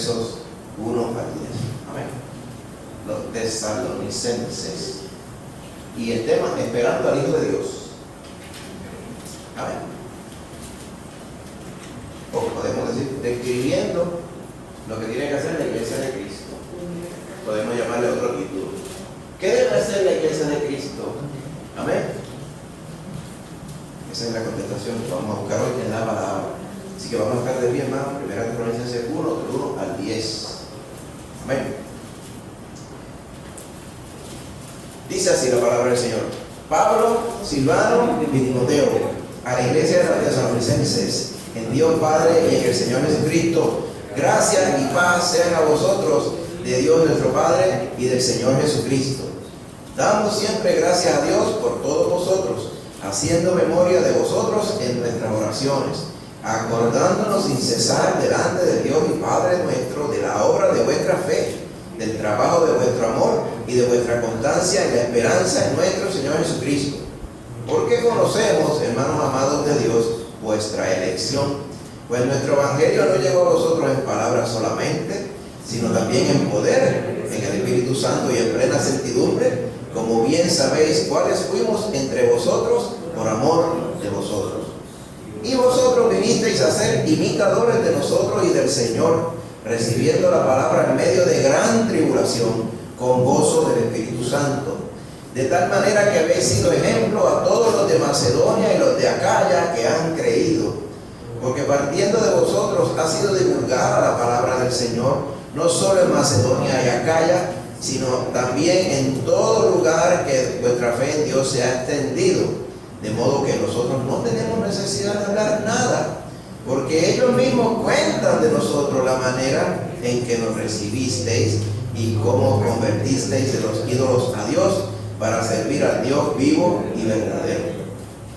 versos 1 al 10. Amén. Los tesalonicenses. Y el tema, esperando al Hijo de Dios. Amén. O podemos decir, describiendo lo que tiene que hacer la iglesia de Cristo. Podemos llamarle otro título. ¿Qué debe hacer la iglesia de Cristo? Amén. Esa es la contestación que vamos a buscar hoy en la palabra. Así que vamos a estar de pie, hermano. Primera Tesalonicenses 1, del 1 al 10. Amén. Dice así la palabra del Señor. Pablo, Silvano y Timoteo, a la iglesia de los tesalonicenses, en Dios Padre y en el Señor Jesucristo, gracia y paz sean a vosotros, de Dios nuestro Padre y del Señor Jesucristo. Damos siempre gracias a Dios por todos vosotros, haciendo memoria de vosotros en nuestras oraciones, acordándonos sin cesar delante de Dios y Padre nuestro de la obra de vuestra fe, del trabajo de vuestro amor y de vuestra constancia en la esperanza en nuestro Señor Jesucristo. Porque conocemos, hermanos amados de Dios, vuestra elección, pues nuestro evangelio no llegó a vosotros en palabras solamente, sino también en poder, en el Espíritu Santo y en plena certidumbre, como bien sabéis cuáles fuimos entre vosotros por amor de vosotros. Y vosotros vinisteis a ser imitadores de nosotros y del Señor, recibiendo la palabra en medio de gran tribulación, con gozo del Espíritu Santo, de tal manera que habéis sido ejemplo a todos los de Macedonia y los de Acaya que han creído, porque partiendo de vosotros ha sido divulgada la palabra del Señor, no solo en Macedonia y Acaya, sino también en todo lugar que vuestra fe en Dios se ha extendido, de modo que nosotros no tenemos necesidad de hablar nada, porque ellos mismos cuentan de nosotros la manera en que nos recibisteis y cómo convertisteis de los ídolos a Dios para servir al Dios vivo y verdadero,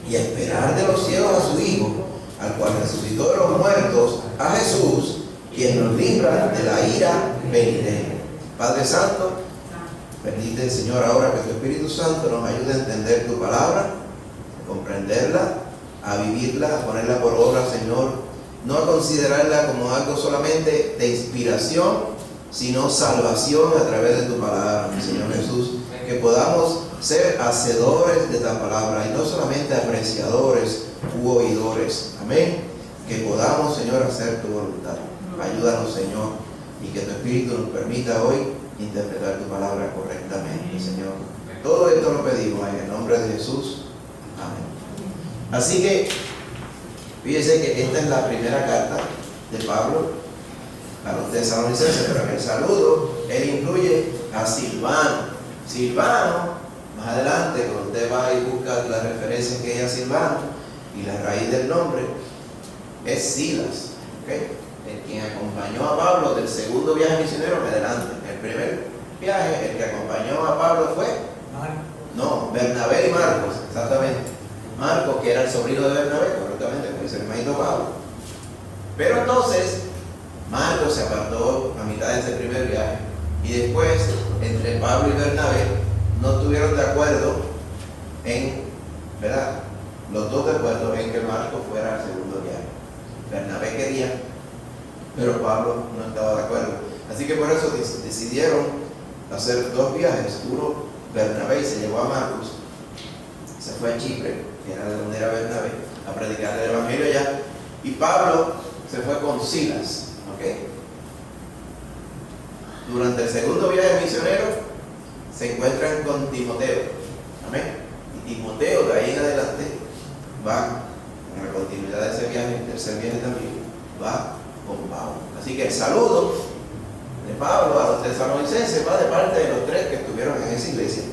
y esperar de los cielos a su Hijo, al cual resucitó de los muertos, a Jesús, quien nos libra de la ira venidera. Padre Santo, permite, Señor, ahora que tu Espíritu Santo nos ayude a entender tu palabra, a comprenderla, a vivirla, a ponerla por obra, Señor, no a considerarla como algo solamente de inspiración, sino salvación a través de tu palabra, mi Señor Jesús, que podamos ser hacedores de esta palabra y no solamente apreciadores u oidores. Amén. Que podamos, Señor, hacer tu voluntad. Ayúdanos, Señor, y que tu Espíritu nos permita hoy interpretar tu palabra correctamente, Señor. Todo esto lo pedimos en el nombre de Jesús. Amén. Así que, fíjense que esta es la primera carta de Pablo a los tesalonicenses, pero en el saludo él incluye a Silvano. Silvano, más adelante, cuando usted va y busca la referencia que es a Silvano y la raíz del nombre, es Silas, ¿okay? El quien acompañó a Pablo del segundo viaje misionero en adelante. El primer viaje, el que acompañó a Pablo fue Bernabé y Marcos, exactamente. Marcos, que era el sobrino de Bernabé, correctamente, como dice el hermanito Pablo. Pero entonces, Marcos se apartó a mitad de ese primer viaje y después, entre Pablo y Bernabé, no estuvieron de acuerdo en, ¿verdad? Los dos de acuerdo en que Marcos fuera al segundo viaje. Bernabé quería, pero Pablo no estaba de acuerdo. Así que por eso decidieron hacer dos viajes. Uno, Bernabé se llevó a Marcos, se fue a Chipre, que era de donde era Bernabé, a predicar el evangelio allá, y Pablo se fue con Silas, ¿ok? Durante el segundo viaje misionero se encuentran con Timoteo, amén, y Timoteo de ahí en adelante va, en la continuidad de ese viaje, el tercer viaje también, va con Pablo. Así que el saludo de Pablo a los tesalonicenses va de parte de los tres que estuvieron en esa iglesia: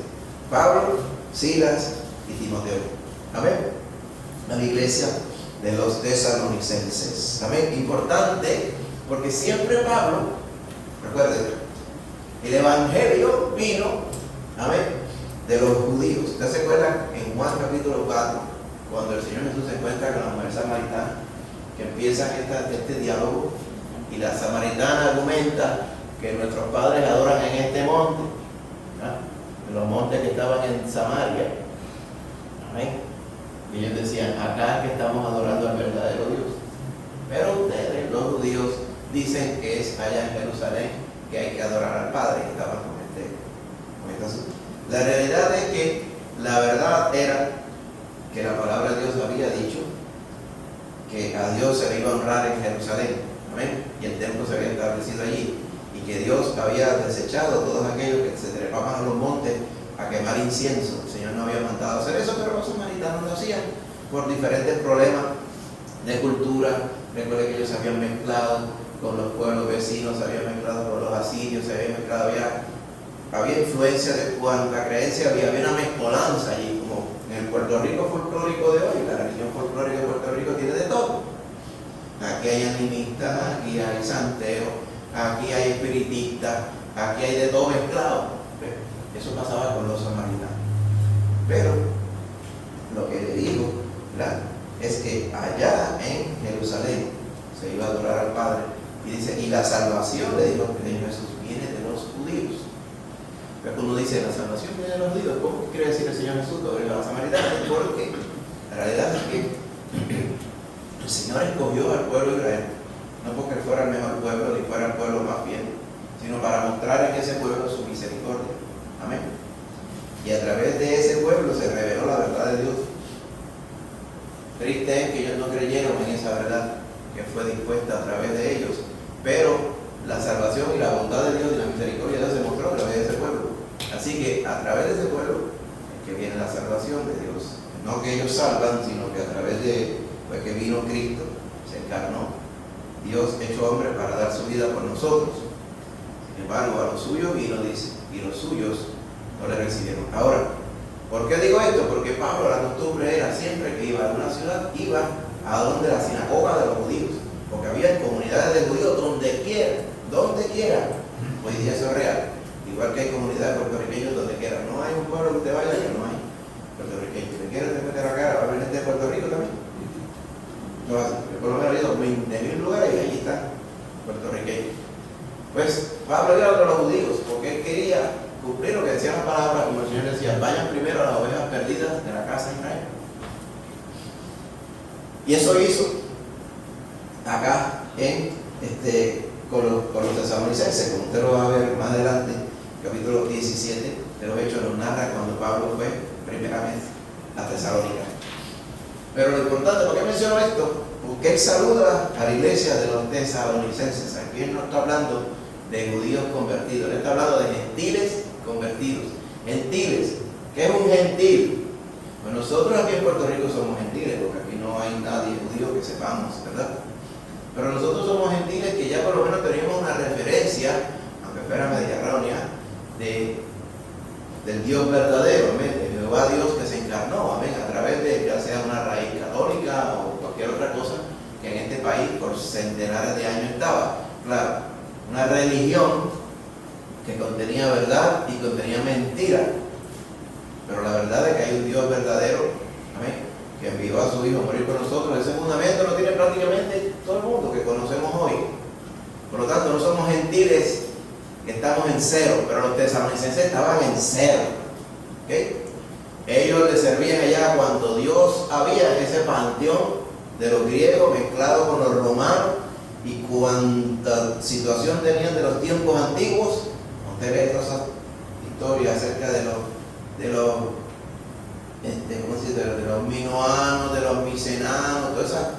Pablo, Silas y Timoteo. Amén. A la iglesia de los tesalonicenses. Amén. Importante, porque siempre Pablo, recuerden, el evangelio vino, amén, de los judíos. ¿Ustedes se acuerdan en Juan capítulo 4, cuando el Señor Jesús se encuentra con la mujer samaritana, que empieza este diálogo, y la samaritana argumenta que nuestros padres adoran en este monte, en los montes que estaban en Samaria, amén, y ellos decían: acá es que estamos adorando al verdadero Dios, pero ustedes, los judíos, dicen que es allá en Jerusalén que hay que adorar al Padre, que estaban con este asunto. La realidad es que la verdad era que la palabra de Dios había dicho que a Dios se le iba a honrar en Jerusalén, amén, y el templo se había establecido allí, y que Dios había desechado a todos aquellos que se trepaban a los montes a quemar incienso. El Señor no había mandado hacer eso, pero los samaritanos lo hacían por diferentes problemas de cultura. Recuerden que ellos se habían mezclado con los pueblos vecinos, se habían mezclado con los asirios, se habían mezclado, había influencia de cuanta creencia había una mezcolanza allí, como en el Puerto Rico folclórico de hoy. La religión folclórica de Puerto Rico tiene de todo. Aquí hay animistas, aquí hay santeos, aquí hay espiritistas, aquí hay de todo mezclado. Eso pasaba con los samaritanos. Pero lo que le digo, ¿verdad?, es que allá en Jerusalén se iba a adorar al Padre, y dice, y la salvación, le dijo Jesús, viene de los judíos. Pero uno dice, la salvación viene de los judíos. ¿Cómo quiere decir el Señor Jesús sobre los samaritanos? Porque la realidad es que el Señor escogió al pueblo de Israel, no porque fuera el mejor pueblo ni fuera el pueblo más fiel, sino para mostrar en ese pueblo su misericordia. Amén. Y a través de ese pueblo se reveló la verdad de Dios. Triste es que ellos no creyeron en esa verdad que fue dispuesta a través de ellos, pero la salvación y la bondad de Dios y la misericordia de Dios se mostró a través de ese pueblo. Así que a través de ese pueblo es que viene la salvación de Dios. No que ellos salvan, sino que a través de pues, que vino Cristo, se encarnó, Dios hecho hombre para dar su vida por nosotros. Sin embargo, a los suyos vino, dice, y los suyos no le recibieron. Ahora, ¿por qué digo esto? Porque Pablo, la costumbre era siempre que iba a una ciudad, iba a donde la sinagoga de los judíos, porque había comunidades de judíos donde quiera. Hoy día eso es real. Igual que hay comunidades puertorriqueños donde quiera. No hay un pueblo que usted vaya que no hay puertorriqueños. Si quiere te meter la cara, va a venir de Puerto Rico también. No, por lo menos ha ido 20.000 lugares y allí están puertorriqueños. Pues Pablo iba a los judíos porque él quería cumplir lo que decía la palabra, como el Señor decía, vayan primero a las ovejas perdidas de la casa de Israel. Y eso hizo acá con los tesalonicenses, como usted lo va a ver más adelante, capítulo 17 de los Hechos nos narra cuando Pablo fue primeramente a Tesalónica. Pero lo importante, ¿por qué menciono esto? Porque él saluda a la iglesia de los tesalonicenses. Aquí él no está hablando de judíos convertidos, él está hablando de gentiles convertidos. Gentiles, ¿qué es un gentil? Pues nosotros aquí en Puerto Rico somos gentiles, porque aquí no hay nadie judío que sepamos, ¿verdad? Pero nosotros somos gentiles que ya por lo menos teníamos una referencia, aunque fuera media errónea, del Dios verdadero, amén, de Jehová Dios que se encarnó, amén, a través de ya sea una raíz católica o cualquier otra cosa que en este país por centenares de años estaba. Claro, una religión que contenía verdad y contenía mentira, pero la verdad es que hay un Dios verdadero, amén, que envió a su Hijo a morir por nosotros. Ese fundamento lo tiene prácticamente todo el mundo que conocemos hoy. Por lo tanto, no somos gentiles que estamos en cero, pero los tesalonicenses estaban en cero. ¿Okay? Ellos le servían allá cuando Dios había en ese panteón de los griegos mezclado con los romanos, y cuánta situación tenían de los tiempos antiguos. Usted ve todas esas historias acerca de los ¿cómo se dice? De los minoanos, de los micenanos, toda esa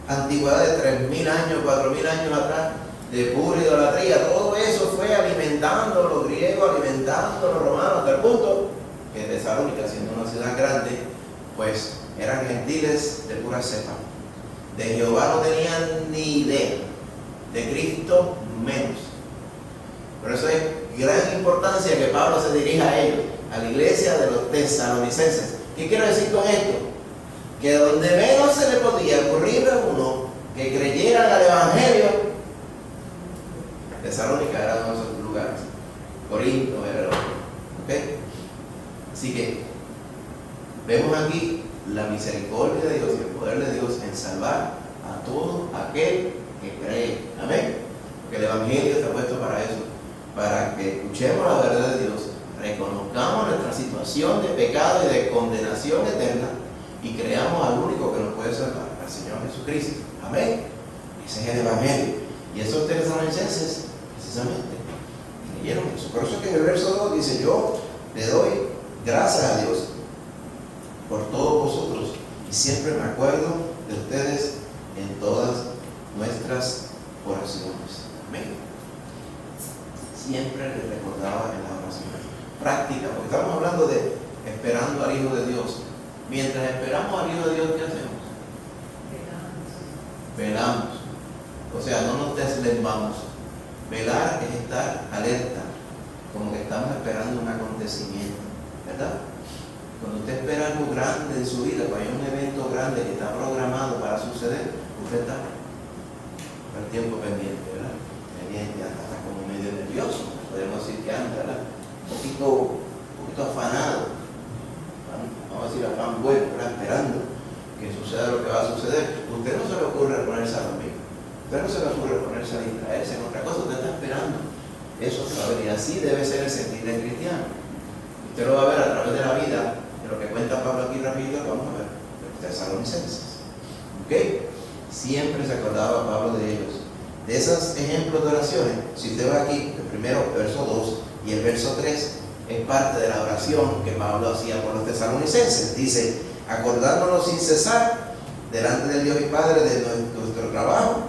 antigüedad de 3.000 años, 4.000 años atrás, de pura idolatría. Todo eso fue alimentando a los griegos, alimentando a los romanos, hasta el punto que Tesalónica, siendo una ciudad grande, pues eran gentiles de pura cepa. De Jehová no tenían ni idea, de Cristo menos. Por eso es gran importancia que Pablo se dirija a ellos, a la iglesia de los tesalonicenses. ¿Qué quiero decir con esto? Que donde menos se le podía ocurrir a uno que creyeran al Evangelio, Tesalónica era uno de esos lugares. Corinto era otro. ¿Okay? Así que vemos aquí la misericordia de Dios y el poder de Dios en salvar a todo aquel que cree. Amén. Porque el Evangelio está puesto para eso, para que escuchemos la verdad de Dios, reconozcamos nuestra situación de pecado y de condenación eterna y creamos al único que nos puede salvar, al Señor Jesucristo. Amén. Ese es el Evangelio. Y esos tesalonicenses, precisamente, creyeron eso. Por eso es que en el verso 2 dice: yo le doy gracias a Dios por todos vosotros, y siempre me acuerdo de ustedes en todas nuestras oraciones. Amén. Siempre les recordaba en la oración. Práctica, porque estamos hablando de esperando al Hijo de Dios. Mientras esperamos al Hijo de Dios, ¿qué hacemos? Velamos. O sea, no nos deslembamos. Velar es estar alerta, como que estamos esperando un acontecimiento, ¿verdad? Cuando usted espera algo grande en su vida, cuando hay un evento grande que está programado para suceder, usted está al tiempo pendiente, ¿verdad? Pendiente, hasta como medio nervioso, podemos decir que anda, ¿verdad? Un poquito afanado, vamos a decir afán bueno, ¿verdad? Esperando que suceda lo que va a suceder. Usted no se le ocurre ponerse a dormir, usted no se le ocurre ponerse a distraerse en otra cosa, usted está esperando eso que va a venir. Así debe ser el sentir del cristiano. Usted lo va a ver a través de la vida, de lo que cuenta Pablo aquí rápido, vamos a ver, los tesalonicenses. ¿Ok? Siempre se acordaba Pablo de ellos. De esos ejemplos de oraciones, si usted va aquí, el primero, verso 2 y el verso 3, es parte de la oración que Pablo hacía por los tesalonicenses. Dice: acordándonos sin cesar delante del Dios y Padre de nuestro trabajo,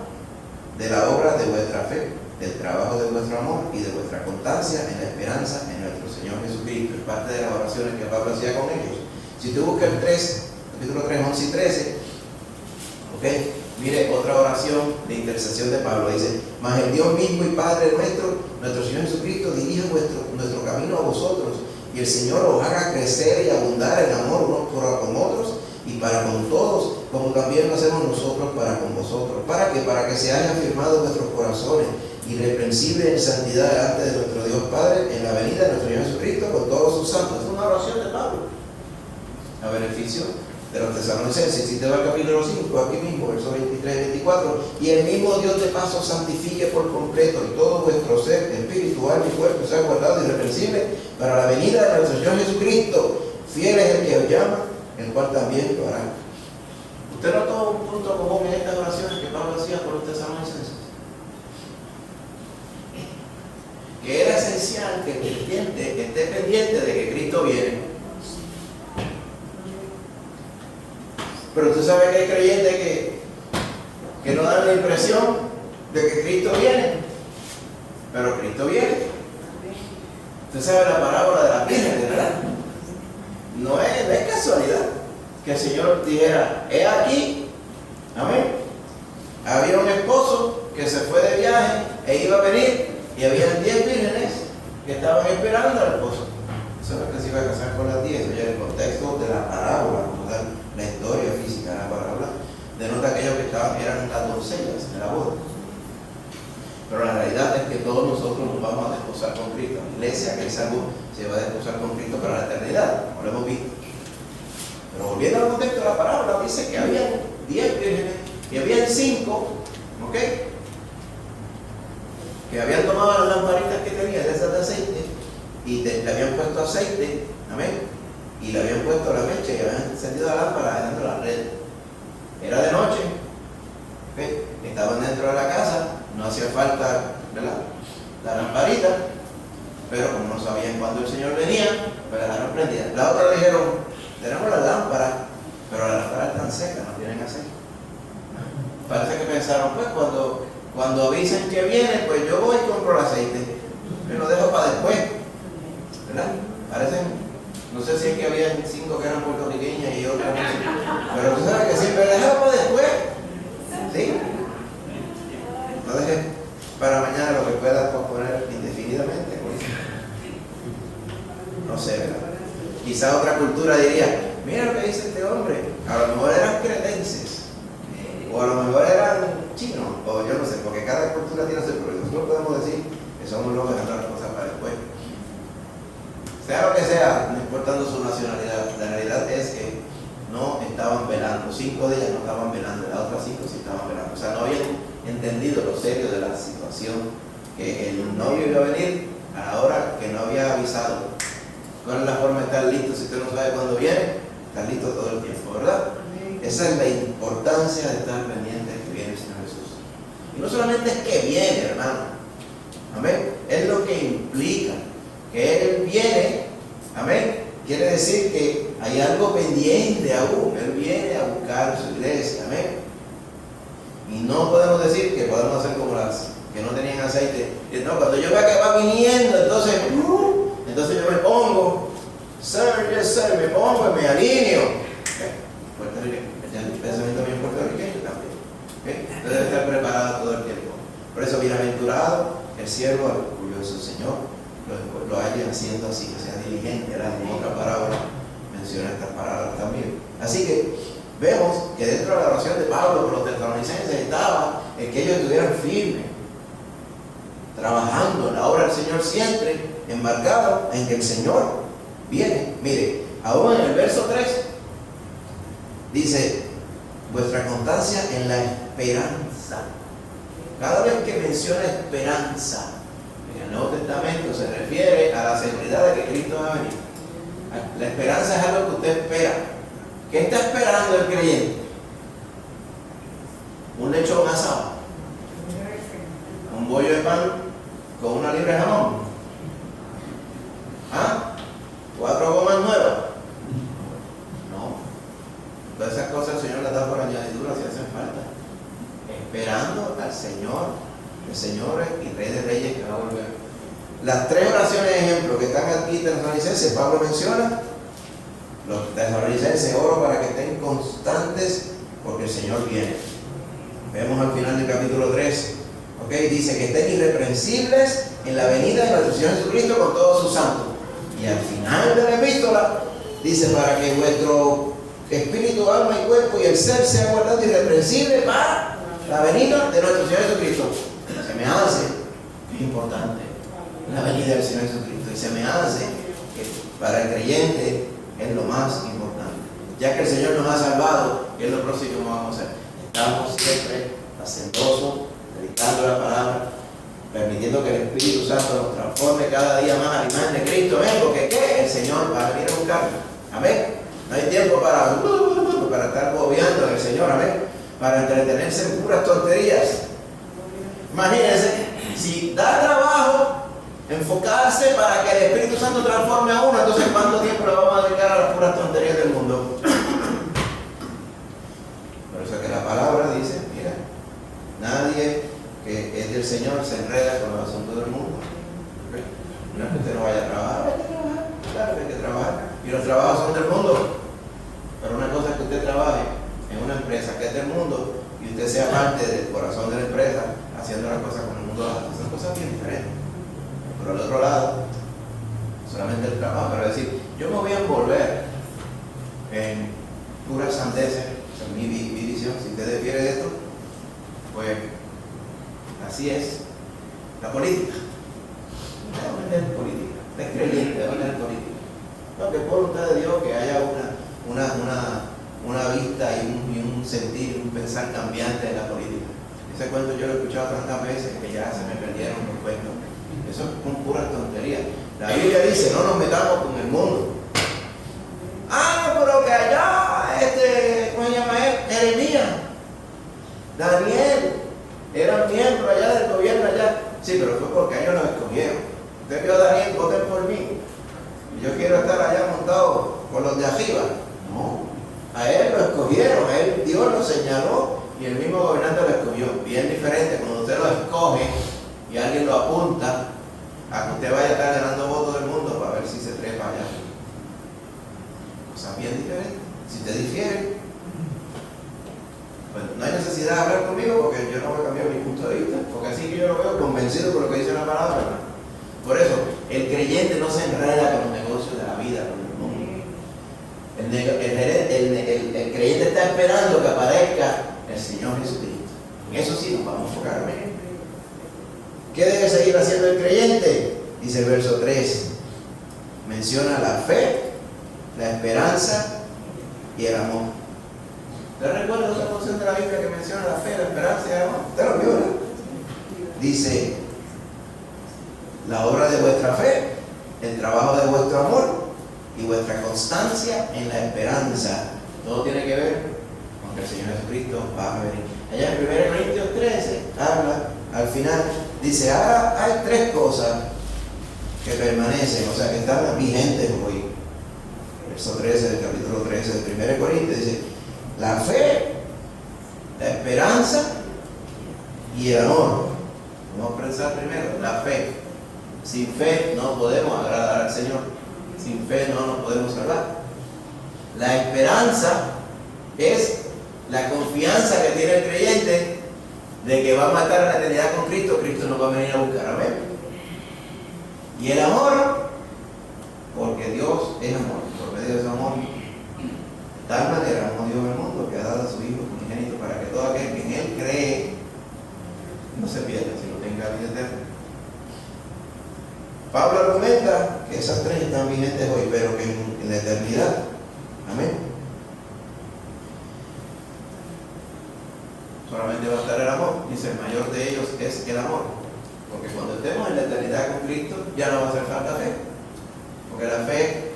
de la obra de vuestra fe, del trabajo de vuestro amor y de vuestra constancia en la esperanza en nuestro Señor Jesucristo. Es parte de las oraciones que Pablo hacía con ellos. Si usted busca el 3, capítulo 3, 11 y 13, ok, mire otra oración de intercesión de Pablo. Dice: mas el Dios mismo y Padre nuestro Señor Jesucristo, dirige nuestro camino a vosotros, y el Señor os haga crecer y abundar en amor unos para con otros y para con todos, como también lo hacemos nosotros para con vosotros. ¿Para qué? Para que se hayan firmado vuestros corazones irreprensibles en santidad delante de nuestro Dios Padre en la venida de nuestro Señor Jesucristo con todos sus santos. Es una oración de Pablo a beneficio de los tesalonicenses. Si te va al capítulo 5, aquí mismo, versos 23 y 24: y el mismo Dios de paz os santifique por completo, y todo vuestro ser, espíritu, alma y cuerpo, sea guardado irreprensible para la venida de nuestro Señor Jesucristo. Fiel es el que os llama, el cual también lo hará. ¿Usted notó un punto común en estas oraciones que Pablo hacía por los tesalonicenses? Que era esencial que el creyente esté pendiente de que Cristo viene. Pero usted sabe que hay creyentes que no dan la impresión de que Cristo viene, pero Cristo viene. Usted sabe la parábola de la virgen, ¿verdad? No es casualidad que el Señor dijera: he aquí, amén. Había un esposo que se fue de viaje e iba a venir, y había 10 vírgenes que estaban esperando al esposo. Eso no es que se iba a casar con las 10, oye, el contexto de la parábola, la historia física de la parábola, denota que aquellos que eran las doncellas de la boda. Pero la realidad es que todos nosotros nos vamos a desposar con Cristo. La iglesia que es salvo se va a desposar con Cristo para la eternidad, como lo hemos visto. Pero volviendo al contexto de la parábola, dice que había 10 vírgenes y habían 5, ¿ok?, que habían tomado las lamparitas que tenían de esas de aceite y le habían puesto aceite, amén, y le habían puesto la mecha y habían encendido la lámpara dentro de la red. Era de noche, ¿okay?, estaban dentro de la casa, no hacía falta, ¿verdad?, la lamparita, pero como no sabían cuándo el Señor venía, pues la dejaron prendida. La otra dijeron: tenemos las lámparas, pero las lámparas están secas, no tienen aceite. Parece que pensaron: pues cuando avisen que viene, pues yo voy y compro el aceite, me lo dejo para después, ¿verdad? Parecen, no sé si es que había 5 que eran puertorriqueñas y otras no sé, pero tú sabes que siempre dejamos para después, ¿sí? No dejes para mañana lo que puedas posponer indefinidamente. No sé, ¿verdad? Quizá otra cultura diría: mira lo que dice este hombre, a lo mejor eran cretenses, o a lo mejor eran chinos, o yo no sé, porque cada cultura tiene su problema. Nosotros podemos decir que somos los dejando las cosas para después. Sea lo que sea, no importando su nacionalidad, la realidad es que no estaban velando. 5 de ellas no estaban velando, las otras 5 sí estaban velando. O sea, no habían entendido lo serio de la situación, que el novio iba a venir a la hora que no había avisado. ¿Cuál es la forma de estar listo si usted no sabe cuándo viene? Estar listo todo el tiempo, ¿verdad? Esa es la importancia de estar pendiente de que viene el Señor Jesús. Y no solamente es que viene, hermano. Amén. Es lo que implica que Él viene. Amén. Quiere decir que hay algo pendiente aún. Él viene a buscar su iglesia. Amén. Y no podemos decir que podemos hacer como las que no tenían aceite. No, cuando yo vea que va viniendo, entonces yo me pongo. Sir, yes, sir, me pongo y me alineo. Puertorriqueño, el pensamiento bien puertorriqueño también. Usted debe estar preparado todo el tiempo. Por eso, bienaventurado el siervo al cuyo su Señor lo haya haciendo así, que sea diligente. En otra parábola menciona estas palabras también. Así que vemos que dentro de la oración de Pablo por los tesalonicenses estaba el que ellos estuvieran firmes, trabajando en la obra del Señor, siempre embarcado en que el Señor viene. Mire, aún en el verso 3 dice: vuestra constancia en la esperanza. Cada vez que menciona esperanza en el Nuevo Testamento se refiere a la seguridad de que Cristo va a venir. La esperanza es algo que usted espera. ¿Qué está esperando el creyente? Un lechón asado, un bollo de pan con una libra de jamón, 4 gomas nuevas. No, todas esas cosas el Señor las da por añadidura si hacen falta, esperando al Señor de señores y Rey de reyes que va a volver. Las 3 oraciones de ejemplo que están aquí en Tesalonicenses, Pablo menciona: los tesalonicenses, oro para que estén constantes porque el Señor viene. Vemos al final del capítulo 3, dice que estén irreprensibles en la venida de nuestro Señor Jesucristo con todos sus santos. Y al final de la epístola dice: para que vuestro espíritu, alma y cuerpo y el ser sea guardado irreprensible para la venida de nuestro Señor Jesucristo. Se me hace que es importante la venida del Señor Jesucristo, y se me hace que para el creyente es lo más importante. Ya que el Señor nos ha salvado, ¿qué es lo próximo que vamos a hacer? Estamos siempre hacendosos, dedicando la palabra, permitiendo que el Espíritu Santo nos transforme cada día más a la imagen de Cristo. Porque ¿qué? El Señor va a venir a buscarnos. Amén. No hay tiempo para estar bobeando en el Señor. Amén. Para entretenerse en puras tonterías. Imagínense, si da trabajo enfocarse para que el Espíritu Santo transforme a uno, entonces ¿cuánto tiempo le vamos a dedicar a las puras tonterías del mundo? Por eso es que la palabra dice: mira, nadie que es del Señor se enreda con los asuntos del mundo. No es que usted no vaya a trabajar, claro que hay que trabajar, y los trabajos son del mundo. Pero una cosa es que usted trabaje en una empresa que es del mundo y usted sea parte del corazón de la empresa haciendo las cosas con el mundo. Esas cosas bien diferentes. Por el otro lado, solamente el trabajo, pero decir, yo me voy a envolver en puras sandeces, esa es mi visión. Si usted difiere de esto, pues así es la política. No es vender política, es creyente, no es vender política. No, que por voluntad de Dios que haya una vista y un sentir, un pensar cambiante de la política. Ese cuento yo lo he escuchado tantas veces que ya se me perdieron los cuentos. Eso es con pura tontería. La Biblia dice: no nos metamos con el mundo. Pero que allá, ¿cómo se llama él? Jeremías, Daniel, eran miembros allá del gobierno allá. Sí, pero fue porque ellos nos escogieron. Usted vio a Daniel: voten por mí. Y yo quiero estar allá montado con los de arriba. No, a él lo escogieron, a él Dios lo señaló y el mismo gobernante lo escogió. Bien diferente cuando usted lo escoge y alguien lo apunta a que usted vaya a estar ganando votos del mundo para ver si se trepa allá. Cosas bien diferentes. Si usted difiere, pues no hay necesidad de hablar conmigo porque yo no voy a cambiar mi punto de vista, porque así que yo lo veo convencido por lo que dice la palabra, ¿verdad? Por eso, el creyente no se enreda con los negocios de la vida, con el mundo. El creyente está esperando que aparezca el Señor Jesucristo. En eso sí nos vamos a enfocar. ¿Qué debe seguir haciendo el creyente? Dice el verso 3. Menciona la fe, la esperanza y el amor. ¿Usted recuerda otra porción de la Biblia que menciona la fe, la esperanza y el amor? Usted lo vio, ¿no? Dice: la obra de vuestra fe, el trabajo de vuestro amor y vuestra constancia en la esperanza. Todo tiene que ver con porque el Señor Jesucristo va a venir. Allá en 1 Corintios 13 habla, al final, dice, ahora hay tres cosas que permanecen, o sea, que están vigentes hoy. Verso 13 del capítulo 13 de 1 Corintios dice, la fe, la esperanza y el amor. Vamos a pensar primero, la fe. Sin fe no podemos agradar al Señor. Sin fe no nos podemos salvar. La esperanza es la confianza que tiene el creyente de que va a matar la eternidad con Cristo. Cristo nos va a venir a buscar. Amén. Y el amor, porque Dios es amor. Por medio de su amor, de tal manera amó Dios al mundo que ha dado a su Hijo unigénito para que todo aquel que en Él cree no se pierda, sino tenga vida eterna. Pablo argumenta que esas tres están vigentes hoy, pero que en la eternidad. Amén. Solamente va a estar el amor. Dice, el mayor de ellos es el amor. Porque cuando estemos en la eternidad con Cristo, ya no va a hacer falta fe. Porque la fe,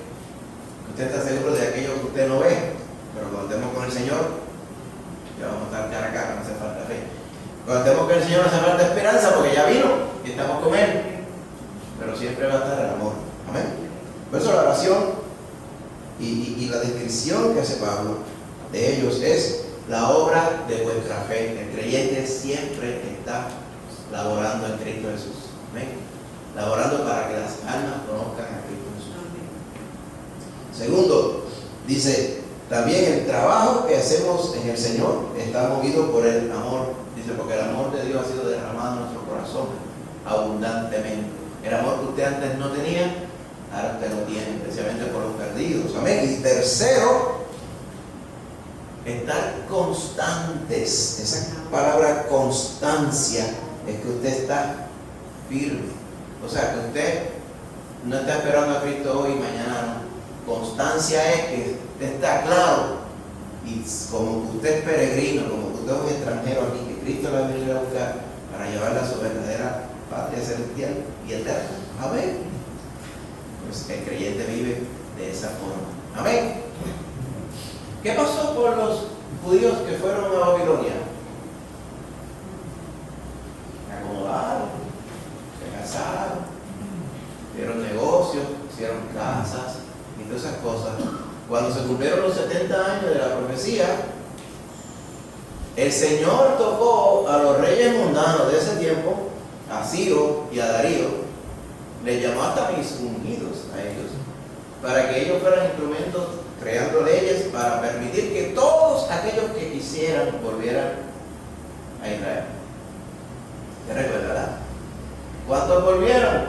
usted está seguro de aquello que usted no ve. Pero cuando estemos con el Señor, ya vamos a estar cara a cara, no hace falta fe. Cuando estemos con el Señor, no hace falta esperanza, porque ya vino y estamos con Él. Pero siempre va a estar el amor. Amén. Por eso la oración y la descripción que hace Pablo de ellos es la obra de vuestra fe. El creyente siempre está laborando en Cristo Jesús. Amén. Laborando para que las almas conozcan a Cristo Jesús. Segundo, dice, también el trabajo que hacemos en el Señor está movido por el amor. Dice, porque el amor de Dios ha sido derramado en nuestro corazón abundantemente. El amor que usted antes no tenía, ahora usted lo tiene, especialmente por los perdidos. Amén. Y tercero, estar constantes. Esa palabra constancia es que usted está firme. O sea, que usted no está esperando a Cristo hoy y mañana no. Constancia es que usted está claro. Y como que usted es peregrino, como que usted es un extranjero aquí, que Cristo le va a venir a buscar para llevarla a su verdadera patria celestial y eterna. Amén. Pues el creyente vive de esa forma. Amén. ¿Qué pasó por los judíos que fueron a Babilonia? Se acomodaron, se casaron, hicieron negocios, hicieron casas y todas esas cosas. Cuando se cumplieron los 70 años de la profecía, el Señor tocó a los reyes mundanos de ese tiempo, a Ciro y a Darío, les llamó hasta mis ungidos a ellos, para que ellos fueran instrumentos creando leyes para permitir que todos aquellos que quisieran volvieran a Israel. ¿Se recordará? ¿Cuántos volvieron?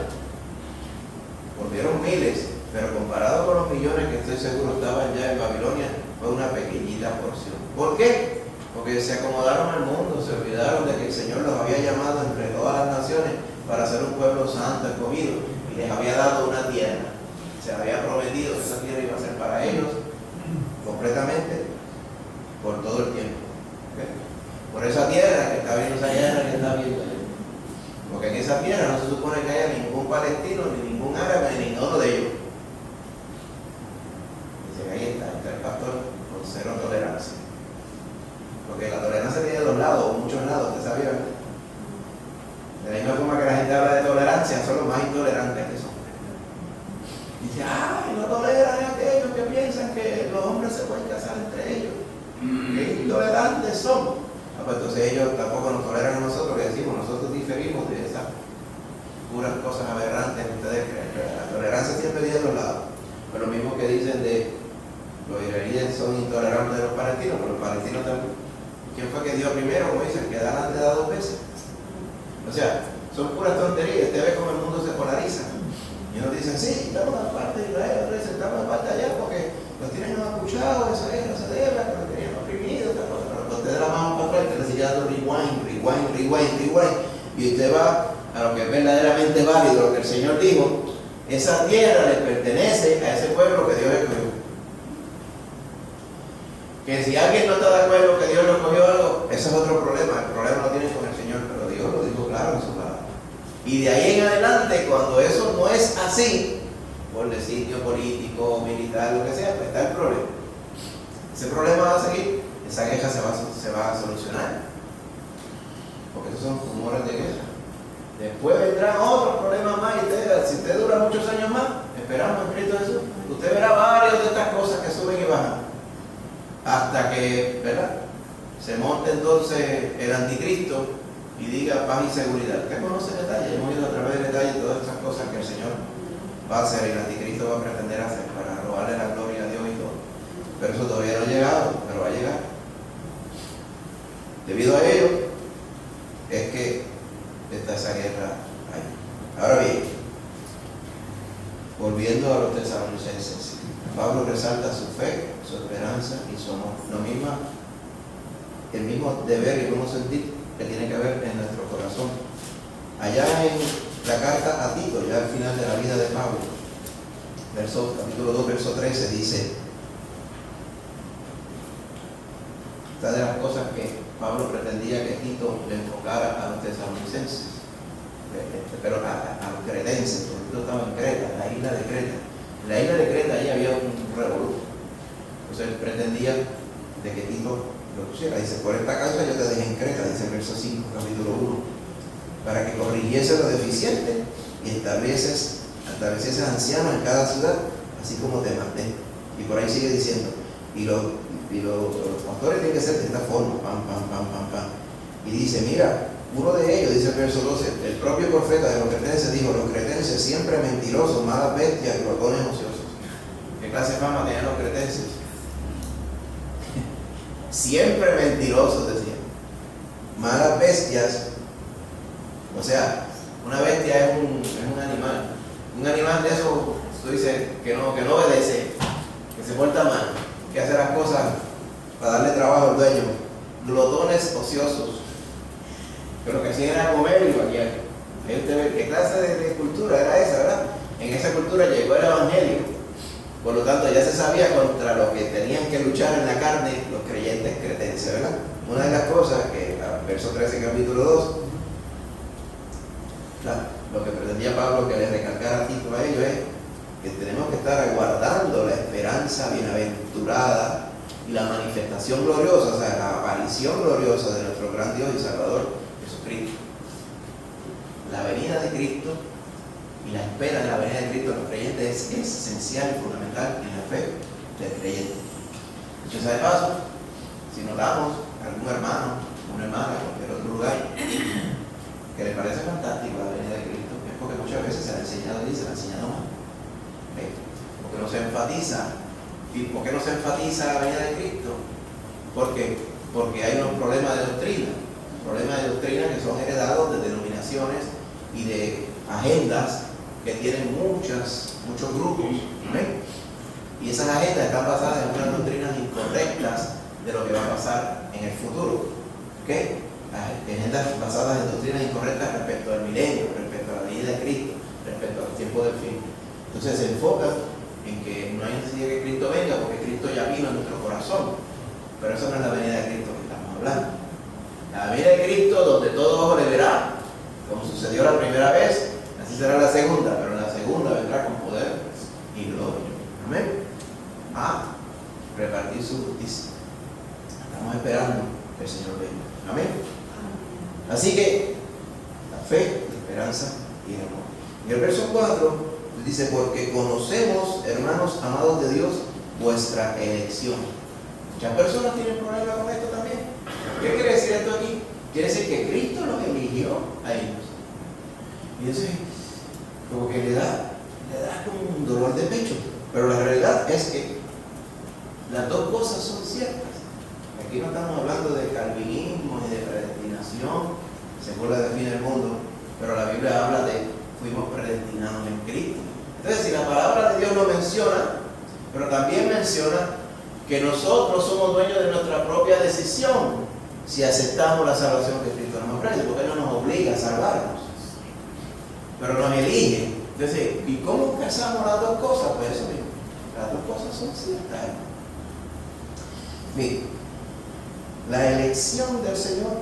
Volvieron miles, pero comparado con los millones que estoy seguro estaban ya en Babilonia, fue una pequeñita porción. ¿Por qué? Porque se acomodaron al mundo, se olvidaron de que el Señor los había llamado entre todas las naciones para ser un pueblo santo, escogido, y les había dado una tierra. Se había prometido que esa tierra iba a ser para ellos completamente por todo el tiempo. ¿Okay? Por esa tierra que está viendo, esa tierra que está viendo. Porque en esa tierra no se supone que haya ningún palestino, ni ningún árabe, ni ninguno de ellos. Dice, ahí está el pastor con cero tolerancia. Porque la tolerancia tiene dos lados, o muchos lados, ¿usted sabía? De la misma forma que la gente habla de tolerancia, son los más intolerantes que son. Dice, ay, no toleran a aquellos que piensan que los hombres se pueden casar entre ellos. Qué intolerantes son. Pues entonces ellos tampoco nos toleran a nosotros, que decimos, nosotros diferimos de esas puras cosas aberrantes que ustedes creen. La tolerancia siempre viene de los lados. Pero lo mismo que dicen de los israelíes son intolerantes de los palestinos, pero los palestinos también. ¿Quién fue que dio primero? Como dicen, que dan antes da dos veces. O sea, son puras tonterías. Usted ve cómo el mundo se polariza. Y unos dicen, sí, estamos de parte de Israel, otros dicen, estamos de parte de allá porque los tienen acuchados, esa guerra se debe, que los tenían oprimidos, esta cosa. Pero usted de la mano para atrás, usted le sigue dando rewind. Y usted va a lo que es verdaderamente válido, lo que el Señor dijo. Esa tierra le pertenece a ese pueblo que Dios escogió. Que si alguien no está de acuerdo que Dios no escogió algo, ese es otro problema. El problema lo tiene con el Señor, pero Dios lo dijo claro en su palabra. Y de ahí en adelante, cuando eso no es así, por designio político, militar, lo que sea, pues está el problema. Ese problema va a seguir esa queja se va a solucionar. Porque esos son rumores de guerra. Después vendrán otros problemas más y si usted dura muchos años más, esperamos en Cristo Jesús, usted verá varias de estas cosas que suben y bajan. Hasta que, ¿verdad?, se monte entonces el anticristo y diga paz y seguridad. Usted conoce detalles, hemos ido a través de detalles todas estas cosas que el Señor va a hacer y el anticristo va a pretender hacer para robarle la gloria a Dios y todo. Pero eso todavía no ha llegado, pero va a llegar. Debido a ello, es que está esa guerra ahí. Ahora bien, volviendo a los tesalonicenses, Pablo resalta su fe, su esperanza y su amor. El mismo deber y el mismo sentir que tiene que haber en nuestro corazón. Allá en la carta a Tito, ya al final de la vida de Pablo, capítulo 2, verso 13, dice: esta de las cosas que Pablo pretendía que Tito le enfocara a los tesalonicenses, pero a los cretenses, porque Tito estaba en Creta, en la isla de Creta. En la isla de Creta allí había un revolú. Entonces él pretendía de que Tito lo pusiera. Dice: por esta causa yo te dejé en Creta, dice el verso 5, capítulo 1, para que corrigiese lo deficiente y estableciese ancianos en cada ciudad, así como te mandé. Y por ahí sigue diciendo, y los pastores tienen que ser de esta forma, pam, pam, pam, pam, pam. Y dice: mira, uno de ellos, dice el verso 12, el propio profeta de los cretenses dijo: los cretenses siempre mentirosos, malas bestias, glotones ociosos. ¿Qué clase de fama tenían los cretenses? Siempre mentirosos, decían. Malas bestias. O sea, una bestia es un animal. Un animal de eso, tú dices, que no obedece, que se porta mal, que hace las cosas para darle trabajo al dueño. Glotones ociosos. Pero que hacían era comer y vaquear. Ahí usted ve qué clase de cultura era esa, ¿verdad? En esa cultura llegó el evangelio. Por lo tanto, ya se sabía contra lo que tenían que luchar en la carne los creyentes cretenses, ¿verdad? Una de las cosas que, verso 13, capítulo 2, lo que pretendía Pablo que le recalcara a Tito a ellos es que tenemos que estar aguardando la esperanza bienaventurada y la manifestación gloriosa, o sea, la aparición gloriosa de nuestro gran Dios y Salvador Jesucristo. La venida de Cristo y la espera de la venida de Cristo en los creyentes es esencial y fundamental en la fe del creyente. Dicho sea de paso, si notamos algún hermano, una hermana en cualquier otro lugar que le parece fantástico la venida de Cristo, es porque muchas veces se le ha enseñado y se le ha enseñado mal. Porque no se enfatiza. ¿Y por qué no se enfatiza la venida de Cristo? Porque hay unos problemas de doctrina que son heredados de denominaciones y de agendas que tienen muchos grupos. ¿Ven? Y esas agendas están basadas en unas doctrinas incorrectas de lo que va a pasar en el futuro. ¿Okay? Agendas basadas en doctrinas incorrectas respecto al milenio, respecto a la venida de Cristo, respecto al tiempo del fin. Entonces se enfoca en que no hay necesidad de que Cristo venga porque Cristo ya vino en nuestro corazón. Pero esa no es la venida de Cristo que estamos hablando. La venida de Cristo donde todo ojo le verá, como sucedió la primera vez, así será la segunda, pero la segunda vendrá con poder y gloria. Amén. A repartir su justicia. Estamos esperando que el Señor venga. Amén. Así que la fe, la esperanza y el amor. Y el verso 4 dice: porque conocemos, hermanos amados de Dios, vuestra elección. Muchas personas tienen problemas con esto también. ¿Qué quiere decir esto aquí? Quiere decir que Cristo los eligió a ellos. Y eso como que le da como un dolor de pecho. Pero la realidad es que las dos cosas son ciertas. Aquí no estamos hablando de calvinismo ni de predestinación, según la define el mundo, pero la Biblia habla de fuimos predestinados en Cristo. Entonces, si la palabra de Dios lo menciona, pero también menciona que nosotros somos dueños de nuestra propia decisión si aceptamos la salvación que Cristo nos ofrece, porque Él no nos obliga a salvarnos, pero nos elige. Entonces, ¿y cómo casamos las dos cosas? Pues eso mismo, las dos cosas son ciertas. Mire, la elección del Señor,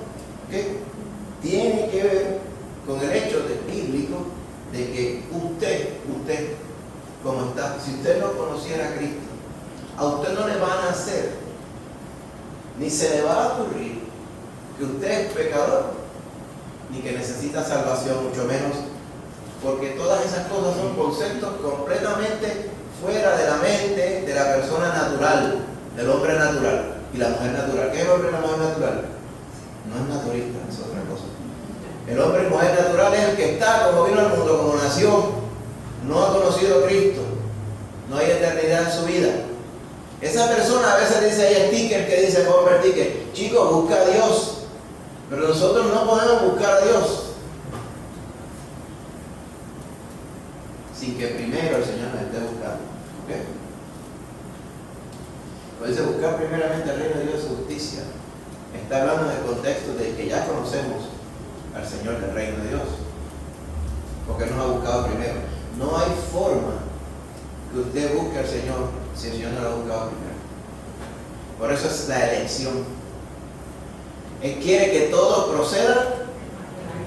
¿okay?, tiene que ver con el hecho bíblico de que usted, como está, si usted no conociera a Cristo, a usted no le van a hacer ni se le va a ocurrir que usted es pecador, ni que necesita salvación, mucho menos, porque todas esas cosas son conceptos completamente fuera de la mente de la persona natural, del hombre natural y la mujer natural. ¿Qué es el hombre y la mujer natural? No es naturista, es otra cosa. El hombre y mujer natural es el que está como vino al mundo, como nació, no ha conocido a Cristo, no hay eternidad en su vida. Esa persona a veces dice, hay stickers que dice Homer Ticket, chicos, busca a Dios, pero nosotros no podemos buscar a Dios sin que primero el Señor nos esté buscando. ¿Okay? Pues dice buscar primeramente el reino de Dios y su justicia. Está hablando en el contexto de que ya conocemos al Señor del reino de Dios, porque nos ha buscado primero. No hay forma que usted busque al Señor si el Señor no lo ha buscado primero. Por eso es la elección. Él quiere que todos procedan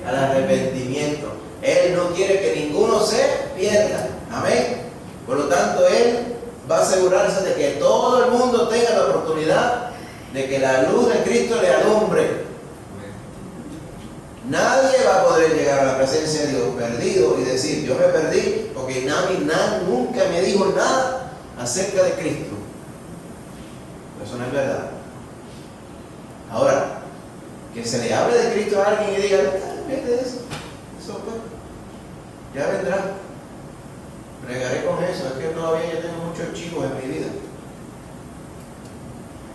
al arrepentimiento. Él no quiere que ninguno se pierda. Amén. Por lo tanto, Él va a asegurarse de que todo el mundo tenga la oportunidad de que la luz de Cristo le alumbre. Nadie va a poder llegar a la presencia de Dios perdido y decir, yo me perdí porque nadie nunca me dijo nada acerca de Cristo. Eso no es verdad. Ahora, que se le hable de Cristo a alguien y diga, vete de eso, pues, ya vendrá. Bregaré con eso, es que todavía yo tengo muchos chivos en mi vida.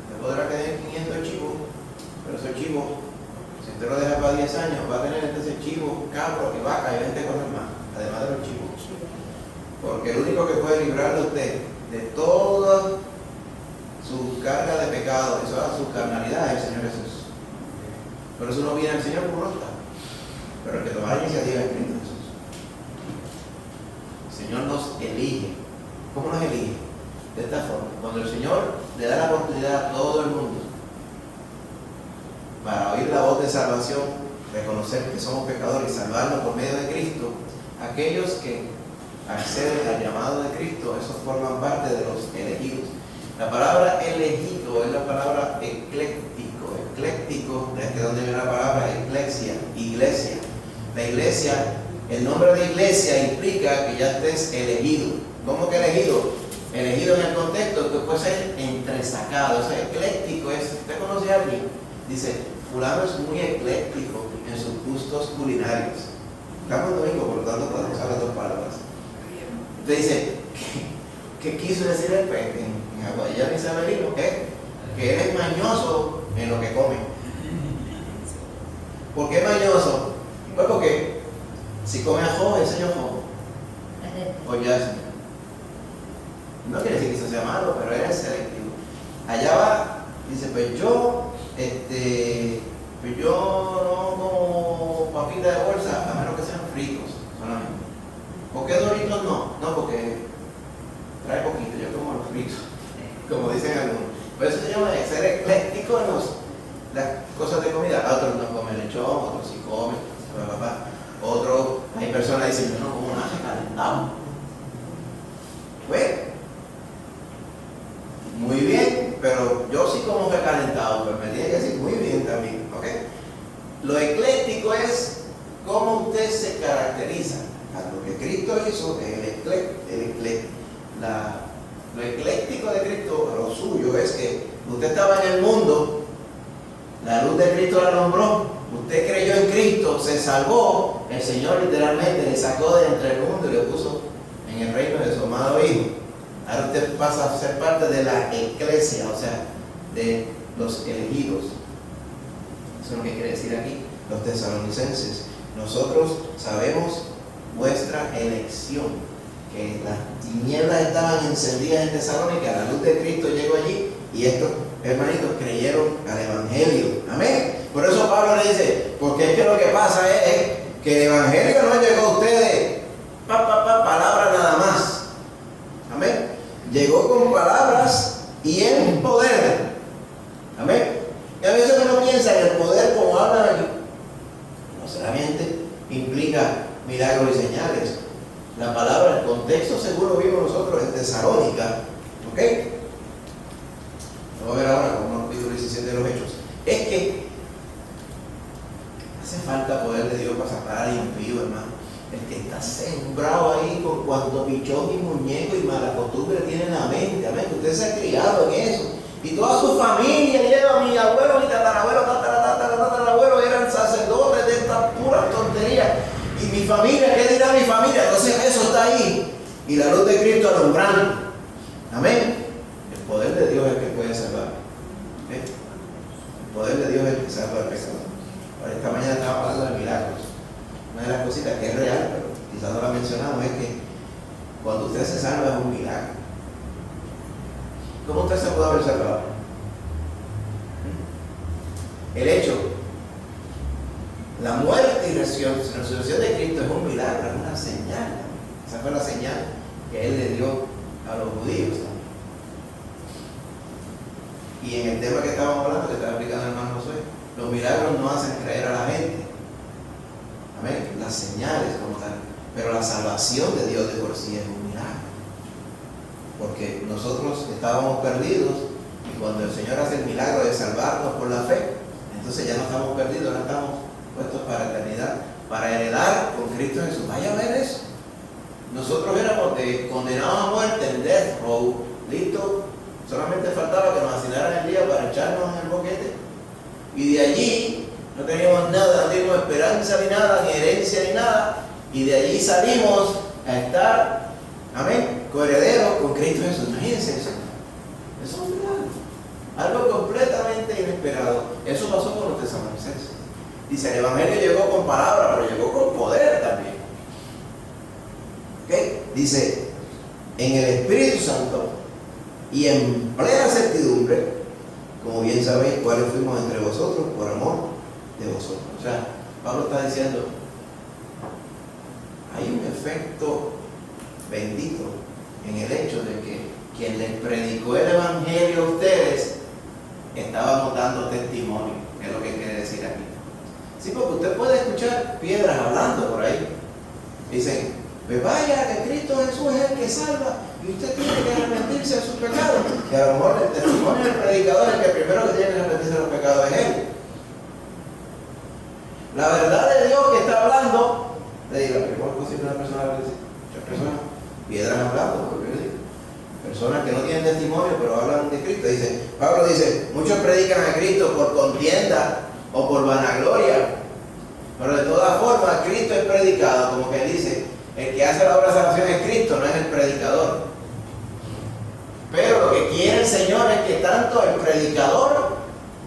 Te podrá tener 500 chivos, pero esos chivos, si usted lo deja para 10 años, va a tener entonces chivos, cabros y vacas y 20 cosas más, además de los chivos. Porque el único que puede librarle a usted de toda su carga de pecado, de toda su carnalidad, es el Señor Jesús. Por eso no viene al Señor como no está, pero el que toma la iniciativa es Cristo Jesús. El Señor nos elige. ¿Cómo nos elige? De esta forma. Cuando el Señor le da la oportunidad a todo el mundo para oír la voz de salvación, reconocer que somos pecadores y salvarnos por medio de Cristo, aquellos que acceden al llamado de Cristo, esos forman parte de los elegidos. La palabra elegido es la palabra ecléctico. Ecléctico, desde donde viene la palabra eclesia, iglesia. La iglesia, el nombre de iglesia implica que ya estés elegido. ¿Cómo que elegido? Elegido en el contexto que puede ser entresacado. O sea, ecléctico es, ¿usted conoce a alguien? Dice, fulano es muy ecléctico en sus gustos culinarios. Estamos en domingo, por lo tanto podemos usar las dos palabras. Usted dice, ¿qué quiso decir el pez en Aguadilla Isabelino? Que él es mañoso en lo que come. ¿Por qué mañoso? Pues porque si come ajo, enseña ajo. O ya no quiere decir que eso sea malo, pero él es selectivo. Allá va, dice, pues yo no como papitas de bolsa, a menos que sean fritos solamente. ¿Por qué Doritos no? No, porque trae poquito, yo como los fritos, como dicen algunos. Por eso se llama ser ecléctico en las cosas de comida. Otros no comen lechón, otros sí comen, otros, hay personas que dicen, yo no como nada recalentado. Pues, muy bien, pero yo sí como recalentado, pero me tiene que decir muy bien también, ¿ok? Lo ecléctico es cómo usted se caracteriza. Lo que Cristo hizo, lo ecléctico de Cristo, lo suyo es que usted estaba en el mundo, la luz de Cristo la alumbró, usted creyó en Cristo, se salvó, el Señor literalmente le sacó de entre el mundo y le puso en el reino de su amado Hijo. Ahora usted pasa a ser parte de la eclesia, o sea, de los elegidos. Eso es lo que quiere decir aquí los tesalonicenses. Nosotros sabemos vuestra elección, que las tinieblas estaban encendidas en Tesalónica, la luz de Cristo llegó allí y estos hermanitos creyeron al Evangelio. Amén. Por eso Pablo le dice, porque es que lo que pasa es que el Evangelio no llegó a ustedes palabras nada más. Amén. Llegó con palabras y en poder. Amén. Y a veces uno piensa en el poder como hablan aquí. No solamente implica milagros y señales. La palabra, el contexto seguro vimos nosotros en Tesalónica. ¿Ok? Vamos a ver ahora como el capítulo 17 de los religiosamente, amén, que usted se ha criado en eso. Y toda su familia lleva, mi abuelo, mi tatarabuelo, tatarabuelo eran sacerdotes de esta pura tontería. Y mi familia, ¿qué dirá mi familia? Entonces eso está ahí. Y la luz de Cristo alumbrando. Amén. El poder de Dios es el que puede salvar. ¿Eh? El poder de Dios es el que salva al pecador. Ahora, esta mañana estaba hablando de milagros. Una de las cositas que es real, pero quizás no la mencionamos, es que cuando usted se salva es un milagro. ¿Cómo usted se puede haber salvado? El hecho, la muerte y resurrección de Cristo es un milagro, es una señal. Esa fue la señal que Él le dio a los judíos también. Y en el tema que estábamos hablando, que estaba explicando el hermano Josué, los milagros no hacen creer a la gente. Amén. Las señales como tal. Pero la salvación de Dios de por sí es un milagro. Porque nosotros estábamos perdidos y cuando el Señor hace el milagro de salvarnos por la fe, entonces ya no estamos perdidos, ahora estamos puestos para la eternidad, para heredar con Cristo Jesús. Vaya a ver eso. Nosotros éramos condenados a muerte en death row, listo, solamente faltaba que nos asignaran el día para echarnos en el boquete. Y de allí no teníamos nada, no teníamos esperanza ni nada, ni herencia ni nada. Y de allí salimos a estar, amén, coherederos con Cristo Jesús. Imagínense eso. Eso es un milagro. Algo completamente inesperado. Eso pasó con los tesalonicenses. Dice, el Evangelio llegó con palabra, pero llegó con poder también. ¿Okay? Dice, en el Espíritu Santo y en plena certidumbre, como bien sabéis, cuáles fuimos entre vosotros por amor de vosotros. O sea, Pablo está diciendo, hay un efecto bendito en el hecho de que quien les predicó el Evangelio a ustedes estaba dando testimonio, que es lo que quiere decir aquí. Sí, porque usted puede escuchar piedras hablando por ahí. Dicen, pues vaya, que Cristo Jesús es el que salva y usted tiene que arrepentirse de sus pecados. Que a lo mejor el testimonio del predicador es que el primero que tiene que arrepentirse de los pecados es él. La verdad de Dios que está hablando, le digo, ¿cómo es posible una persona que dice? Muchas personas, piedras hablando, porque personas que no tienen testimonio pero hablan de Cristo. Dice, Pablo dice, muchos predican a Cristo por contienda o por vanagloria, pero de todas formas Cristo es predicado, como que dice, el que hace la obra de salvación es Cristo, no es el predicador. Pero lo que quiere el Señor es que tanto el predicador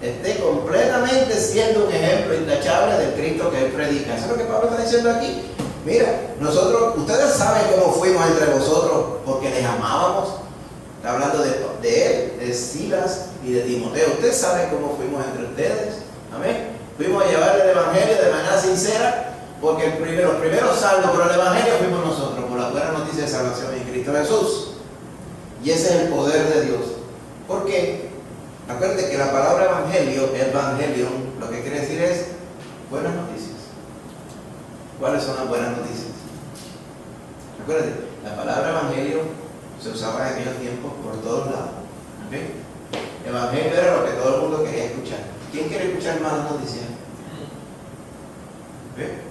esté completamente siendo un ejemplo intachable del Cristo que él predica. Eso es lo que Pablo está diciendo aquí. Mira, nosotros, ustedes saben cómo fuimos entre vosotros porque les amábamos. Está hablando de él, de Silas y de Timoteo. Ustedes saben cómo fuimos entre ustedes. Amén. Fuimos a llevar el Evangelio de manera sincera porque los primeros salvos por el Evangelio fuimos nosotros, por la buena noticia de salvación en Cristo Jesús. Y ese es el poder de Dios. ¿Por qué? Acuérdate que la palabra evangelio, evangelion, lo que quiere decir es buenas noticias. ¿Cuáles son las buenas noticias? Acuérdate, la palabra evangelio se usaba en aquellos tiempos por todos lados. ¿Okay? Evangelio era lo que todo el mundo quería escuchar. ¿Quién quiere escuchar malas noticias? ¿Okay?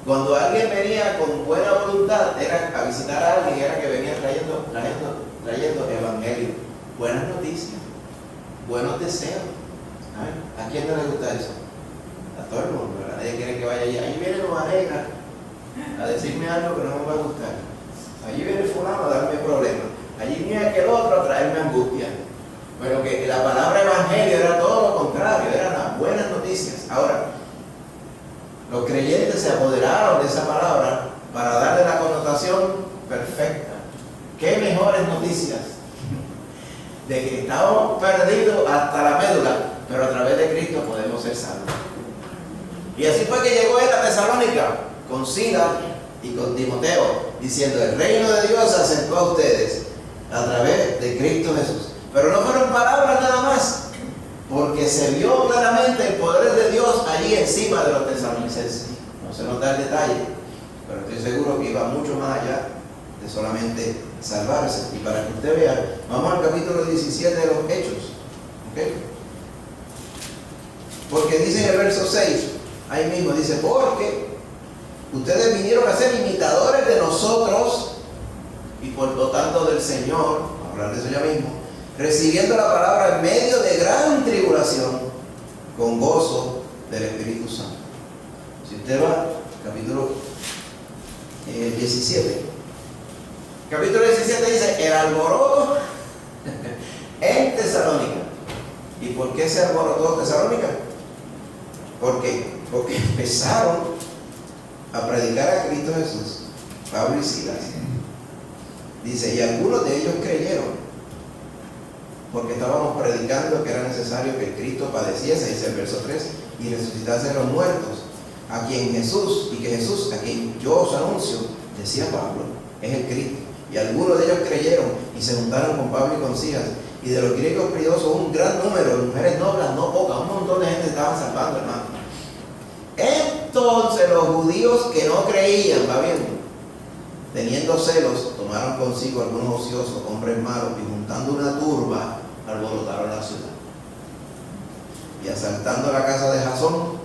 Cuando alguien venía con buena voluntad, era a visitar a alguien, era que venía trayendo evangelio, buenas noticias, buenos deseos. ¿A quién no le gusta eso? A todo el mundo, ¿verdad? Nadie quiere que vaya allá. Ahí viene Nueva Negra a decirme algo que no me va a gustar. Allí viene fulano a darme problemas. Allí viene aquel otro a traerme angustia. Pero que la palabra evangelio era todo lo contrario, eran las buenas noticias. Ahora, los creyentes se apoderaron de esa palabra para darle la connotación perfecta. ¿Qué mejores noticias? De que estábamos perdidos hasta la médula, pero a través de Cristo podemos ser salvos. Y así fue que llegó él a Tesalónica con Silas y con Timoteo, diciendo, el reino de Dios se acercó a ustedes a través de Cristo Jesús. Pero no fueron palabras nada más, porque se vio claramente el poder de Dios allí encima de los tesalonicenses. No se nos da el detalle, pero estoy seguro que iba mucho más allá de solamente salvarse. Y para que usted vea, vamos al capítulo 17 de los Hechos. ¿Okay? Porque dice en el verso 6, ahí mismo dice, porque ustedes vinieron a ser imitadores de nosotros y por lo tanto del Señor, hablar de eso ya mismo, recibiendo la palabra en medio de gran tribulación, con gozo del Espíritu Santo. Si usted va, capítulo 17. Capítulo 17 dice, el alboroto en Tesalónica. ¿Y por qué se alborotó Tesalónica? ¿Por qué? Porque empezaron a predicar a Cristo Jesús, Pablo y Silas. Dice, y algunos de ellos creyeron, porque estábamos predicando que era necesario que Cristo padeciese, dice el verso 3, y resucitase a los muertos, a quien Jesús, y que Jesús, a quien yo os anuncio, decía Pablo, es el Cristo. Y algunos de ellos creyeron y se juntaron con Pablo y con Silas. Y de los griegos piadosos un gran número de mujeres nobles, no pocas, un montón de gente estaban salvando, hermano. Entonces los judíos que no creían, va viendo, teniendo celos, tomaron consigo algunos ociosos, hombres malos, y juntando una turba, alborotaron la ciudad. Y asaltando la casa de Jasón,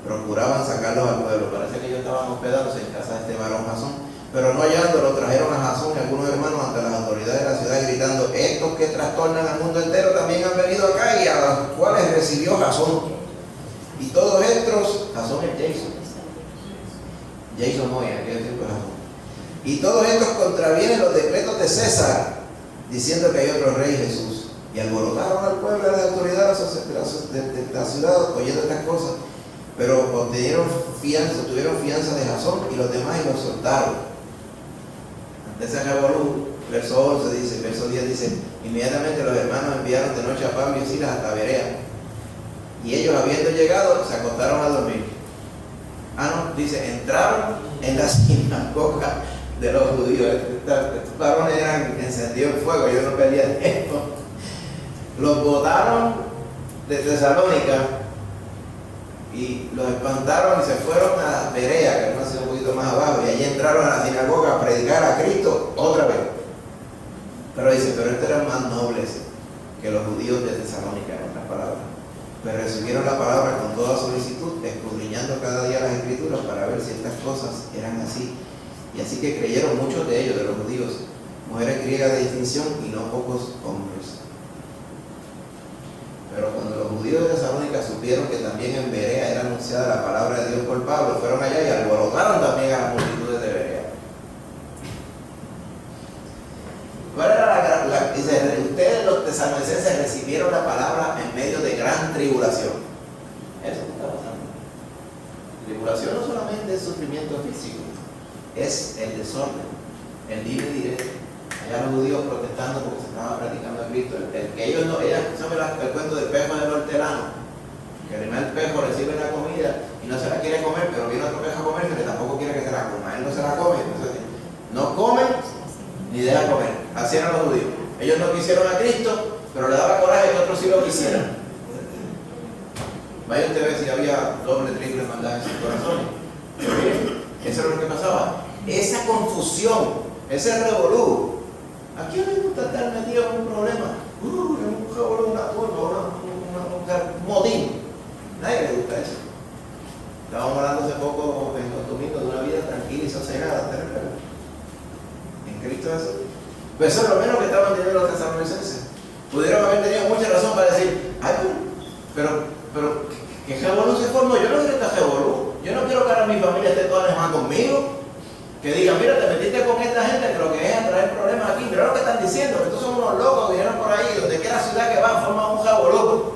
procuraban sacarlos al pueblo. Parece que ellos estaban hospedándose en casa de este varón Jasón, pero no hallándolo, trajeron a Jasón y algunos hermanos ante las autoridades de la ciudad, gritando, estos que trastornan al mundo entero también han venido acá, y a los cuales recibió Jasón. Y todos estos, Jasón es Jason Moya, aquel tiempo de Jasón. Y todos estos contravienen los decretos de César, diciendo que hay otro rey, Jesús. Y alborotaron al pueblo y a las autoridades de la ciudad oyendo estas cosas. Pero tuvieron fianza de Jasón y los demás, y los soltaron. Ante ese revolú, verso 11 dice, verso 10 dice, inmediatamente los hermanos enviaron de noche a Pablo y Silas hasta Berea. Y ellos, habiendo llegado, se acostaron a dormir. No, dice, entraron en la sinagoga de los judíos. Estos varones eran encendidos en fuego, ellos no perdían tiempo. Los botaron de Tesalónica y los espantaron y se fueron a Berea, que es una ciudad un poquito más abajo, y allí entraron a la sinagoga a predicar a Cristo otra vez. Pero dice, pero estos eran más nobles que los judíos de Tesalónica, en otras palabras. Pero recibieron la palabra con toda solicitud, escudriñando cada día las escrituras para ver si estas cosas eran así. Y así que creyeron muchos de ellos, de los judíos, mujeres griegas de distinción y no pocos hombres. Pero cuando los judíos de Tesalónica supieron que también en Berea era anunciada la palabra de Dios por Pablo, fueron allá y alborotaron también a las multitudes de Berea. ¿Cuál era dice, ustedes los tesalonicenses recibieron la palabra en medio de gran tribulación? Eso está pasando. Tribulación no solamente es sufrimiento físico, es el desorden, el libre directo. Allá los judíos protestando porque se estaba practicando a Cristo. Que ellos no, ¿saben el cuento del pejo del hortelano? Que el pejo recibe la comida y no se la quiere comer, pero viene otro pejo a comer que tampoco quiere que se la coma. Él no se la come, entonces no comen ni deja comer. Así eran los judíos. Ellos no quisieron a Cristo, pero le daba coraje que otros sí lo quisieran. Vaya usted a ver si había doble, triple maldad en sus corazones. Eso es lo que pasaba. Esa confusión, ese revolú. ¿A quién le gusta estar metido en un problema? En un revolú, una turba, un motín. Nadie le gusta eso. Estábamos hablando hace poco en los domingos de una vida tranquila y sosegada. En Cristo Jesús. Pues eso es lo menos que estaban teniendo los tesalonicenses. Pudieron haber tenido mucha razón para decir, ay, pero que revolú se formó. Yo no quiero estar revolú. Yo no quiero que ahora mi familia esté toda enojada conmigo. Que digan, mira, te metiste con esta gente que lo que es atraer problemas aquí. Mira lo que están diciendo, que estos son unos locos que vienen por ahí, donde quiera ciudad que van, forman un revolú.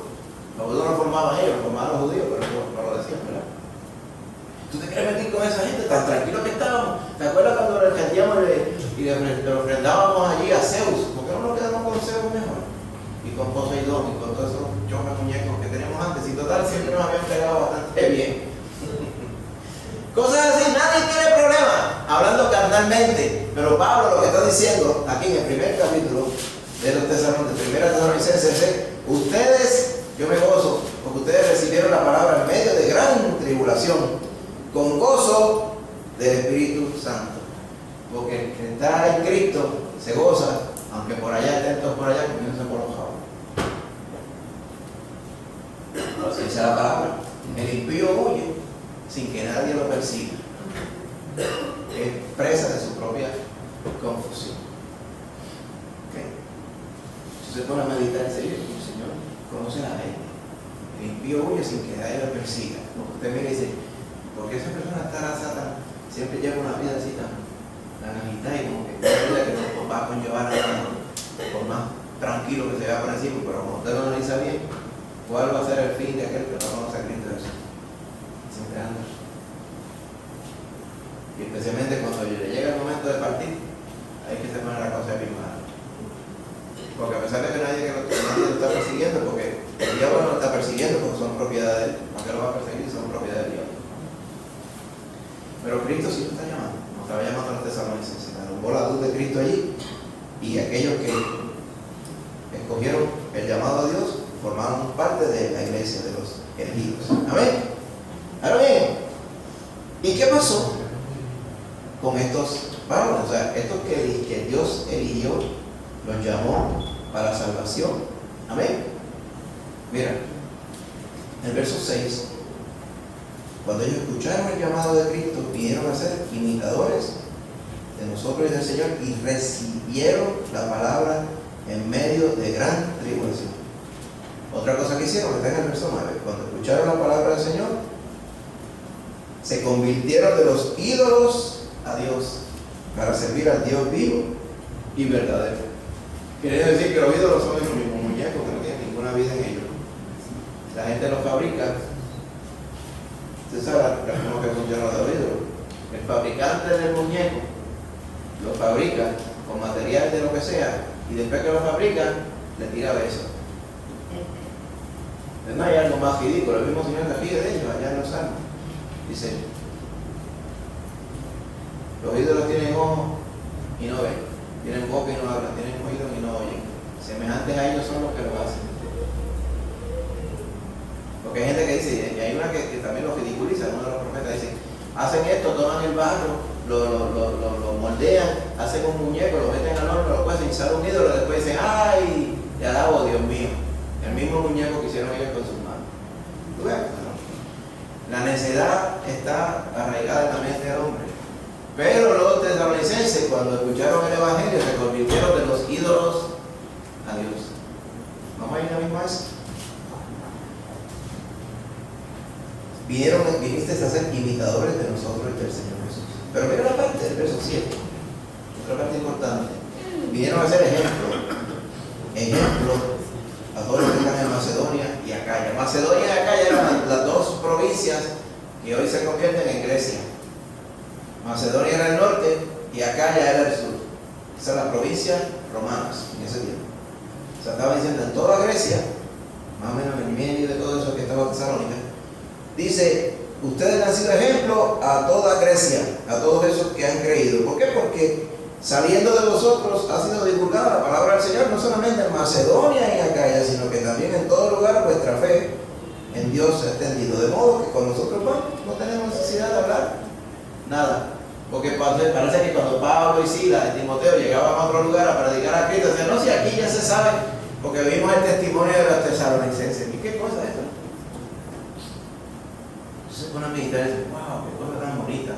Los judíos no formaban ellos, lo formaban los judíos, pero no lo decían, ¿verdad? ¿Tú te quieres meter con esa gente? Tan tranquilos que estábamos. ¿Te acuerdas cuando le rendíamos y le ofrendábamos allí a Zeus? ¿Por qué no nos quedamos con Zeus mejor? Y con Poseidón y con todos esos chocas muñecos que teníamos antes. Y total, siempre nos habían pegado bastante bien. Cosas así, nadie quiere problemas, hablando carnalmente. Pero Pablo lo que está diciendo aquí en el primer capítulo de los Tesalonicenses es: ustedes, yo me gozo, porque ustedes recibieron la palabra en medio de gran tribulación, con gozo del Espíritu Santo. Porque el que está en Cristo se goza, aunque por allá estén todos por allá, comienzan por los jabos. Así dice la palabra. El impío huye sin que nadie lo persiga. Es presa de su propia confusión. ¿Okay? Entonces pone a meditar y dice, el Señor conoce a la gente. El impío huye sin que nadie lo persiga. Porque usted mira y dice, ¿por qué esa persona está Satan? Siempre lleva una vida así tan agitada y como que una vida que no va a conllevar nada, por más tranquilo que se vea por encima, pero como usted no lo analiza bien, ¿cuál va a ser el fin de aquel que no conoce a Cristo Jesús? Siempre anda. Y especialmente cuando le llega el momento de partir, hay que se pone la cosa bien mala. Porque a pesar de que nadie lo está persiguiendo, porque el diablo no lo está persiguiendo porque son propiedad de él, aunque lo va a perseguir, son propiedad del diablo. Pero Cristo sí lo está llamando, nos estaba llamando a los tesalonicenses, se alumbró la luz de Cristo allí, y aquellos que escogieron el llamado a Dios formaron parte de la iglesia de los elegidos. Amén. Ahora bien, ¿y qué pasó con estos varones? O sea, estos que Dios eligió, los llamó para salvación. Amén. Mira, en el verso 6, cuando ellos escucharon el llamado de Cristo, vinieron a ser imitadores de nosotros y del Señor y recibieron la palabra en medio de gran tribulación. Otra cosa que hicieron, está en el verso 9, cuando escucharon la palabra del Señor, se convirtieron de los ídolos a Dios para servir al Dios vivo y verdadero. Quiere decir que los ídolos son los mismos muñecos que no tienen ninguna vida en ellos. La gente los fabrica. Usted sabe cómo que funciona los ídolos. El fabricante del muñeco lo fabrica con material de lo que sea y después que lo fabrica le tira besos. No hay algo más ridículo. El mismo Señor se pide de ellos allá en los Salmos. Dice, los ídolos tienen ojos y no ven, tienen boca y no hablan, tienen oídos y no oyen. Semejantes a ellos son los que lo hacen. Porque hay gente que dice, y hay una que también lo ridiculiza, uno de los profetas dice, hacen esto, toman el barro, lo moldean, hacen un muñeco, lo meten al horno, lo cuecen y sale un ídolo, después dicen, ¡ay! Te alabo, Dios mío. El mismo muñeco que hicieron ellos con sus manos. ¿Tú ves? La necedad está arraigada en la mente del hombre. Pero los tesalonicenses, cuando escucharon el Evangelio, se convirtieron de los ídolos a Dios. ¿Vamos a ir a la misma vez? Viniste a ser imitadores de nosotros y del Señor Jesús. Pero mira la parte del verso 7, otra parte importante. Vinieron a ser ejemplo a todos los que están en Macedonia y Acaya. Macedonia y Acaya eran las dos provincias que hoy se convierten en Grecia. Macedonia era el norte y Acaya era el sur. Esas eran las provincias romanas en ese tiempo. O sea, estaba diciendo en toda Grecia, más o menos en el medio de todo eso que estaba Tesalónica, dice, ustedes han sido ejemplo a toda Grecia, a todos esos que han creído. ¿Por qué? Porque saliendo de vosotros ha sido divulgada la palabra del Señor, no solamente en Macedonia y Acaya, sino que también en todo lugar vuestra fe en Dios se ha extendido. De modo que con nosotros no tenemos necesidad de hablar nada. Porque parece que cuando Pablo y Silas y Timoteo llegaban a otro lugar a predicar a Cristo, decían, no, si aquí ya se sabe, porque vimos el testimonio de los tesalonicenses. ¿Y qué cosa es esto? Entonces pone a meditar y dice, wow, qué cosa tan bonita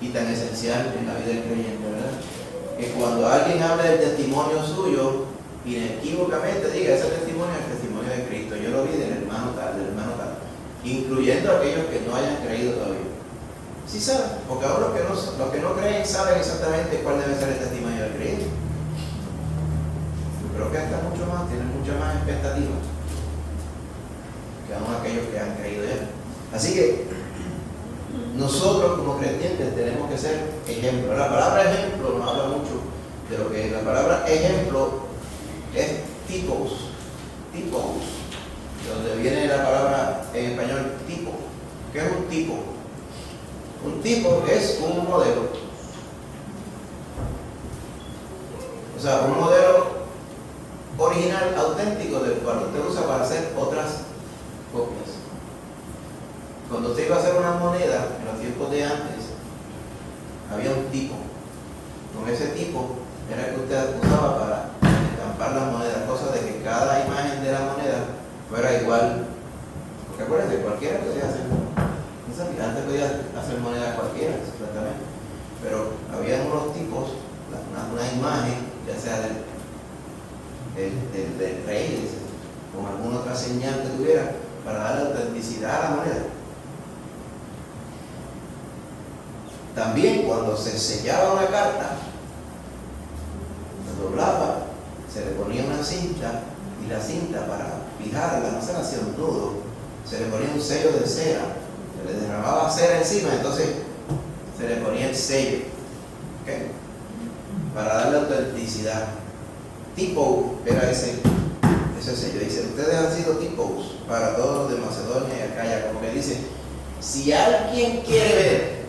y tan esencial en la vida del creyente, ¿verdad? Que cuando alguien habla del testimonio suyo, inequívocamente diga, ese testimonio es el testimonio de Cristo. Yo lo vi del hermano tal, incluyendo a aquellos que no hayan creído todavía. Sí saben, porque ahora los que no creen saben exactamente cuál debe ser el testimonio del creyente. Yo creo que hasta mucho más, tienen mucha más expectativa que aún aquellos que han creído ya. Así que nosotros como creyentes tenemos que ser ejemplo. La palabra ejemplo nos habla mucho de lo que es. La palabra ejemplo es tipos, de donde viene la palabra en español tipo. ¿Qué es un tipo? Un tipo es un modelo. O sea, un modelo original, auténtico, del cual usted usa para hacer otras copias. Cuando usted iba a hacer una moneda, en los tiempos de antes, había un tipo. Con ese tipo era el que usted usaba para estampar las monedas, cosa de que cada imagen de la moneda fuera igual. Porque acuérdense, cualquiera podía hacerlo. Antes podía hacer monedas cualquiera, exactamente. Pero había unos tipos, una imagen, ya sea del rey, con alguna otra señal que tuviera, para darle autenticidad a la moneda. También cuando se sellaba una carta, se doblaba, se le ponía una cinta, y la cinta para fijarla, no se le hacía un nudo, se le ponía un sello de cera, se le derramaba cera encima, entonces se le ponía el sello, ¿okay? Para darle autenticidad. Tipo era ese sello. Dice, ustedes han sido tipos para todos los de Macedonia y Acaya, como que dice, si alguien quiere ver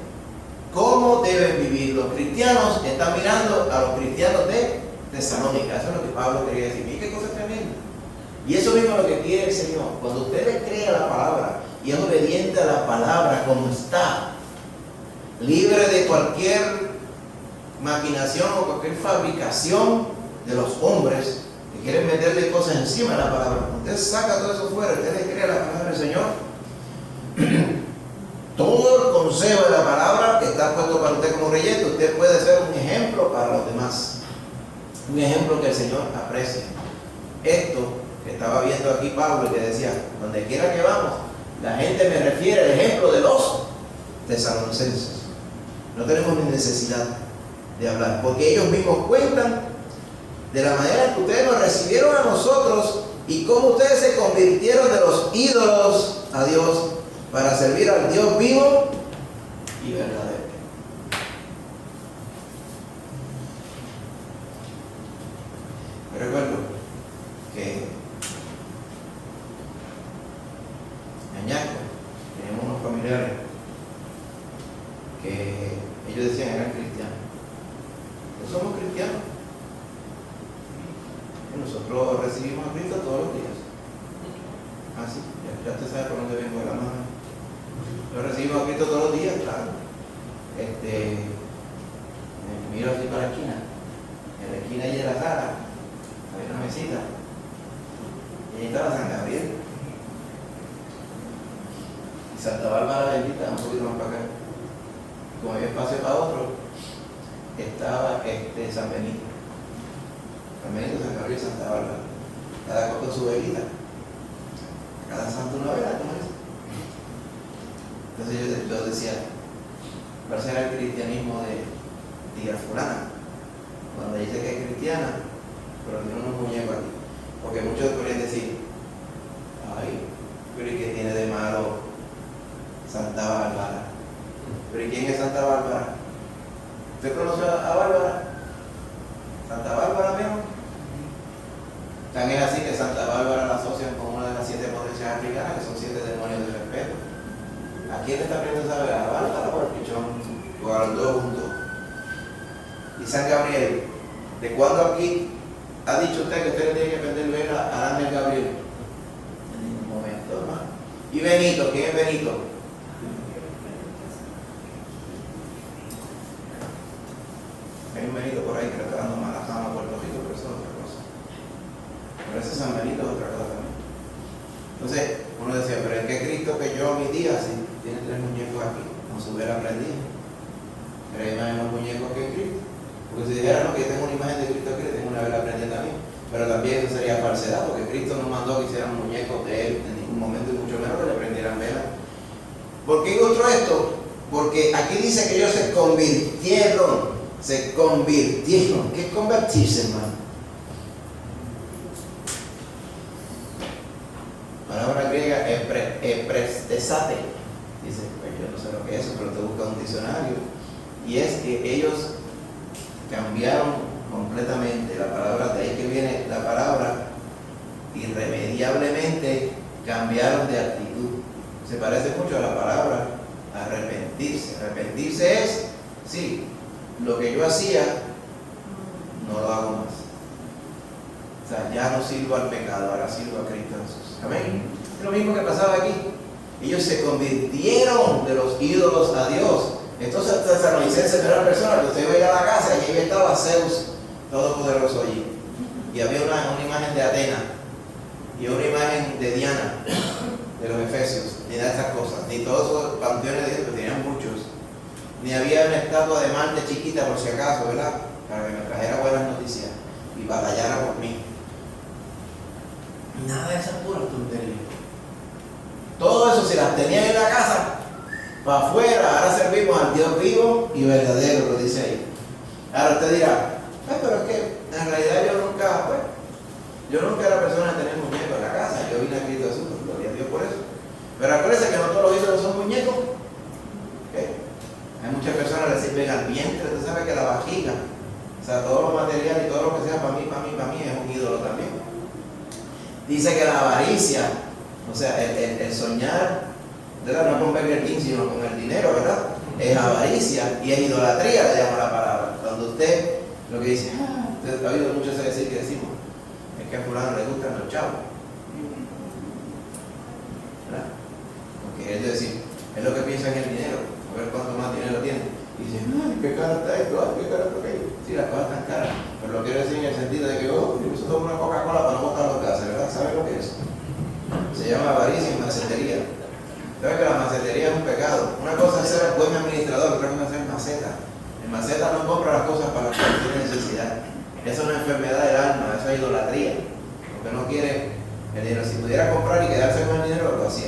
cómo deben vivir los cristianos, está mirando a los cristianos de Tesalónica. Eso es lo que Pablo quería decir. ¿Y qué cosa tremenda? Y eso mismo es lo que quiere el Señor. Cuando usted le cree a la palabra y es obediente a la palabra como está, libre de cualquier maquinación o cualquier fabricación de los hombres que quieren meterle cosas encima de la palabra. Usted saca todo eso fuera, usted le cree a la palabra del Señor. Todo el consejo de la palabra que está puesto para usted como creyente, usted puede ser un ejemplo para los demás. Un ejemplo que el Señor aprecia. Esto que estaba viendo aquí Pablo, que decía, donde quiera que vamos, la gente me refiere al ejemplo de los tesalonicenses. No tenemos ni necesidad de hablar, porque ellos mismos cuentan de la manera en que ustedes nos recibieron a nosotros y cómo ustedes se convirtieron de los ídolos a Dios para servir al Dios vivo y verdadero. Me recuerdo que en Añaco teníamos unos familiares que ellos decían eran cristianos. No somos cristianos. Y nosotros recibimos a Cristo todos los días. Así, ya usted sabe por dónde vengo de la mano. Lo recibimos a Cristo todos los días, claro. Me miro así para la esquina. En la esquina allí de la sala había una mesita. Y ahí estaba San Gabriel. Y Santa Bárbara bendita, un poquito más para acá. Como había espacio para otro, estaba San Benito. San Benito, San Gabriel, Santa Bárbara. Cada cual con su velita. Cada santo una vela, ¿cómo es? Entonces yo decía, ¿cuál será el cristianismo de tía fulana? Cuando dice que es cristiana, pero tiene unos muñecos aquí. Porque muchos podrían decir, ay, pero ¿y qué tiene de malo Santa Bárbara? ¿Pero y quién es Santa Bárbara? ¿Usted conoce a Bárbara? ¿Santa Bárbara mismo? Tan es así que Santa Bárbara la asocian con una de las 7 potencias africanas, que son 7 demonios de respeto. ¿A quién le está aprendiendo a saber? ¿A Bárbara o al pichón? O a los dos juntos. Y San Gabriel, ¿de cuándo aquí ha dicho usted que usted le tiene que aprender a ver al ángel Gabriel? En ningún momento, hermano. ¿Y Benito? ¿Quién es Benito? Hay un Benito por ahí que le está dando mala fama a Puerto Rico, pero eso es otra cosa. Pero ese San Benito es otra cosa también. Entonces, uno decía, pero ¿en qué Cristo que yo a mi día si tiene 3 muñecos aquí? No se hubiera aprendido. Pero hay más en los muñecos que en Cristo. Porque si dijera, no, que yo tengo una imagen de Cristo aquí, tengo una vela prendida también. Pero también eso sería falsedad, porque Cristo nos mandó que hicieran muñecos de él en ningún momento, y mucho menos que le prendieran vela. ¿Por qué encontró esto? Porque aquí dice que ellos se convirtieron. Se convirtieron. ¿Qué es convertirse, hermano? Palabra griega, eprestesate. Dice, pues yo no sé lo que es eso, pero te busca un diccionario. Y es que ellos cambiaron completamente la palabra, de ahí que viene la palabra, irremediablemente cambiaron de actitud. Se parece mucho a la palabra arrepentirse. Arrepentirse es, sí, lo que yo hacía, no lo hago más. O sea, ya no sirvo al pecado, ahora sirvo a Cristo Jesús. Amén. Es lo mismo que pasaba aquí. Ellos se convirtieron de los ídolos a Dios. Entonces, tesalonicenses no era persona que usted iba a ir a la casa y ahí estaba Zeus todopoderoso allí. Y había una imagen de Atena y una imagen de Diana, de los Efesios, ni de estas cosas, ni todos esos panteones de Dios, que tenían muchos. Ni había una estatua de Marte chiquita por si acaso, ¿verdad? Para que me trajera buenas noticias y batallara por mí. Nada de esas puras tonterías. Todo eso, si las tenían en la casa, para afuera, ahora servimos al Dios vivo y verdadero, lo dice ahí. Ahora usted dirá, pero es que en realidad yo nunca era persona de tener muñecos en la casa. Yo vine a Cristo Jesús, gloria a Dios por eso. Pero acuérdense que no todos los ídolos son muñecos. Hay muchas personas que le sirven al vientre. Usted sabe que la vajiga, o sea, todo lo material y todo lo que sea para mí, es un ídolo también. Dice que la avaricia, o sea, el soñar, ¿verdad? No con Burger King, sino con el dinero, ¿verdad? Es avaricia y es idolatría, le llamo la palabra. Cuando usted lo que dice, usted ha oído mucho ese decir que decimos, es que a fulano le gustan los chavos, ¿verdad? Porque es decir, es lo que piensa en el dinero, a ver cuánto más dinero tiene. Y dice, ay, qué caro está esto, ay, qué caro está aquello. Sí, las cosas están caras, pero lo quiero decir en el sentido de que, eso toma una Coca-Cola para no botar los gases, ¿verdad? ¿Sabe lo que es? Se llama avaricia y macetería. ¿Sabes que la macetería es un pecado? Una cosa es ser el buen administrador, otra cosa es ser maceta. El maceta no compra las cosas para las que tiene necesidad. Eso es una enfermedad del alma, eso es idolatría. Porque no quiere el dinero. Si pudiera comprar y quedarse con el dinero, lo hacía.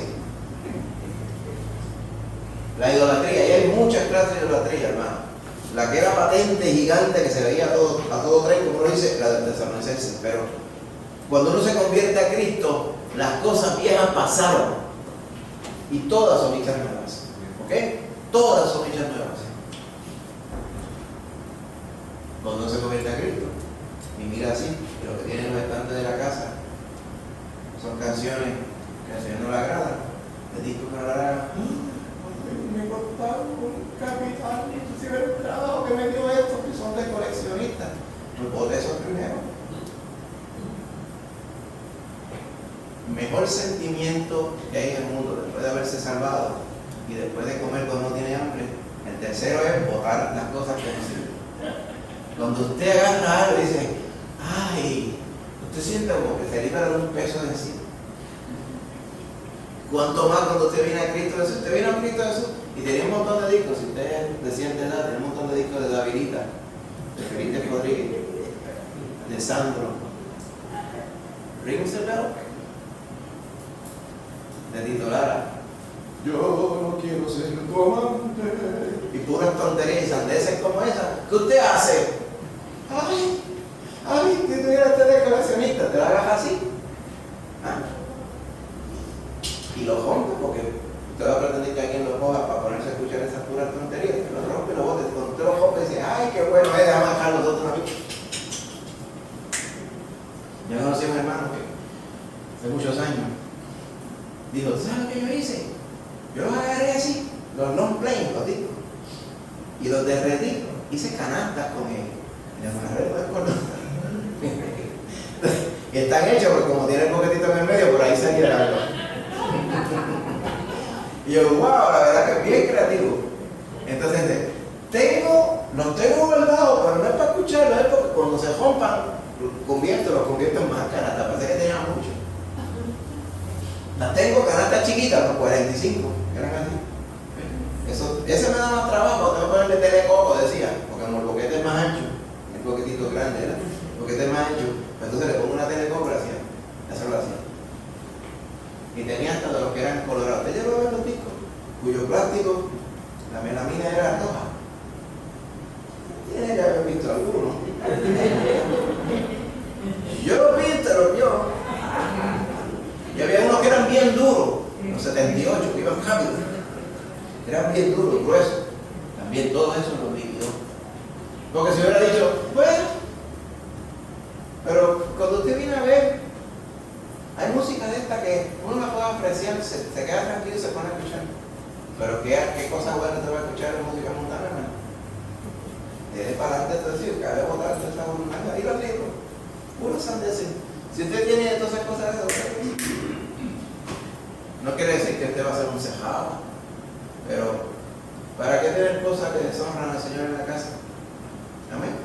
La idolatría, y hay muchas clases de idolatría, hermano. La que era patente, gigante, que se veía a todo tren, como lo dice, la del Tesalonicenses. Pero cuando uno se convierte a Cristo, las cosas viejas pasaron. Y todas son hechas nuevas. ¿Ok? Todas son hechas nuevas. Cuando uno se convierte a Cristo y mira así, y lo que tienen los estantes de la casa son canciones que al Señor no le agradan, de discos que no le agradan. Me cortaron un capital, inclusive el trabajo que me dio esto, que son de coleccionistas. Pues vote eso primero. Mejor sentimiento que hay en el mundo después de haberse salvado y después de comer cuando no tiene hambre. El tercero es botar las cosas que no sirven. Cuando usted agarra algo y dice, ay, usted siente como que se libra de un peso de encima. Cuanto más cuando usted viene a Cristo Jesús. Usted viene a Cristo Jesús y tenía un montón de discos. Si usted es de cierta edad, tiene un montón de discos de Davidita, de Felipe Rodríguez, de Sandro, Rings the Bell, de Tito Lara. Yo no quiero ser tu amante. Y puras tonterías y sandeces como esa. ¿Qué usted hace? Ay, que tú eres coleccionista, te la hagas así. Y lo rompe porque usted va a pretender que alguien lo coja para ponerse a escuchar esas puras tonterías. Te lo rompe y lo bote. Cuando usted lo rompe dice, ay, qué bueno, déjame dejar los otros amigos. Yo conocí a un hermano que hace muchos años dijo, ¿sabes lo que yo hice? Yo los agarré así, los long plane, los discos, y los derretí, hice canastas con ellos. Y los agarré los cordón. Y están hechos porque como tiene el boquetito en el medio, por ahí salía el agua. Y yo, wow, la verdad que es bien creativo. Entonces, los tengo guardados, pero no es para escucharlos, es porque cuando se rompan, los convierto en más canastas. Parece que tenía mucho. Las tengo canastas chiquitas, los 45, eran así. Ese me da más trabajo, tengo que ponerle telecoco, decía, porque como el boquete es más ancho, el boquetito grande era, el boquete es más ancho, entonces le pongo una telecoco y eso lo hacía. Y tenía hasta de los que eran colorados. Usted llegó a ver los discos, cuyo plástico, la melamina era roja. Tiene que haber visto alguno. Yo los vi, te los vio. Y había unos que eran bien duros, los 78, que iban rápido. Eran bien duros, gruesos. También todo eso lo liquidó. Porque si hubiera dicho, bueno, pero cuando usted viene a ver, hay música de esta que uno la puede apreciar, se queda tranquilo y se pone a escuchar. Pero ¿qué cosa buena te va a escuchar en música mundana, hermano? Desde para adelante te decir, cada vez votar esa voluntad. Ahí los libros, puros sandeces. Si usted tiene todas esas cosas, no quiere decir que usted va a ser un cejado, pero ¿para qué tener cosas que deshonran al Señor en la casa? Amén.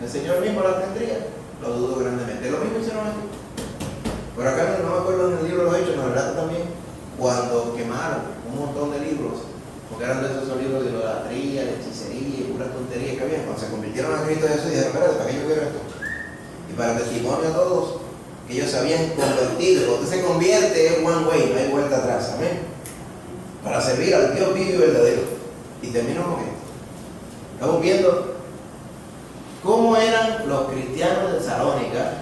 El Señor mismo las tendría, lo dudo grandemente. Lo mismo hicieron aquí. Por acá no me acuerdo en el libro de los Hechos, nos relata también cuando quemaron un montón de libros, porque eran de esos libros de idolatría, de hechicería y puras tonterías que había. Cuando se convirtieron a Cristo Jesús y dijeron, espérate, ¿para qué yo quiero esto? Y para testimonio a todos, que ellos se habían convertido. Cuando usted se convierte es one way, no hay vuelta atrás, amén. Para servir al Dios vivo y verdadero. Y termino con esto. Estamos viendo cómo eran los cristianos de Salónica,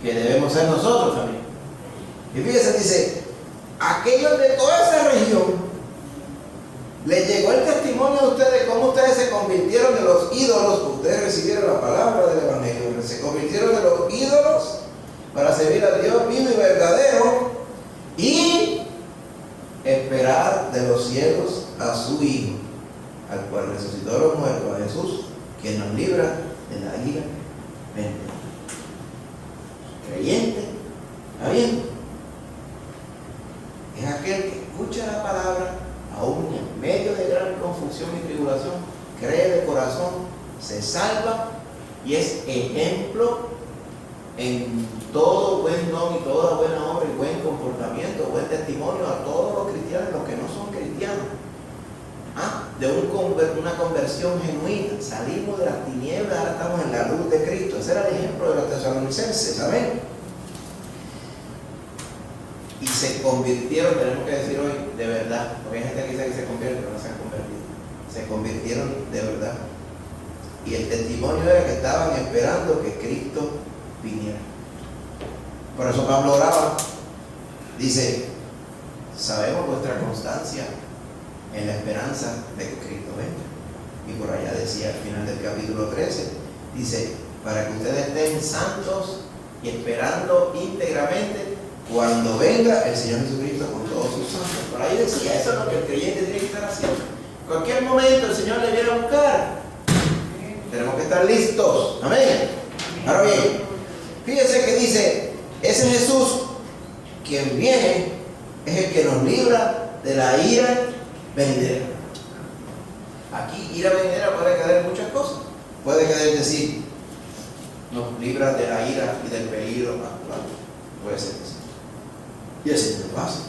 que debemos ser nosotros también. Y fíjense, dice, aquellos de toda esa región, les llegó el testimonio a ustedes, cómo ustedes se convirtieron de los ídolos, ustedes recibieron la palabra del Evangelio, se convirtieron de los ídolos para servir al Dios vivo y verdadero y esperar de los cielos a su Hijo, al cual resucitó de los muertos, a Jesús, quien nos libra de la ira venidera. Creyente, ¿está bien? Es aquel que escucha la palabra, aún en medio de gran confusión y tribulación, cree de corazón, se salva y es ejemplo en todo buen don y toda buena obra y buen comportamiento, buen testimonio a todos los cristianos, los que no son cristianos. De una conversión genuina. Salimos de las tinieblas, ahora estamos en la luz de Cristo. Ese era el ejemplo de los tesalonicenses, ¿saben? Y se convirtieron, tenemos que decir hoy, de verdad, porque hay gente que dice que se convierte, pero no se han convertido. Se convirtieron de verdad. Y el testimonio era que estaban esperando que Cristo viniera. Por eso Pablo oraba, dice, sabemos vuestra constancia en la esperanza de que Cristo venga. Y por allá decía al final del capítulo 13, dice, para que ustedes estén santos y esperando íntegramente cuando venga el Señor Jesucristo con todos sus santos. Por ahí decía, eso es lo que el creyente tiene que estar haciendo. En cualquier momento el Señor le viene a buscar. Tenemos que estar listos. Amén. Ahora bien, fíjense que dice, ese Jesús, quien viene, es el que nos libra de la ira venidera. Aquí ira venidera puede quedar muchas cosas. Puede quedar decir, nos libra de la ira y del peligro actual. Puede ser eso. Y el Señor lo hace.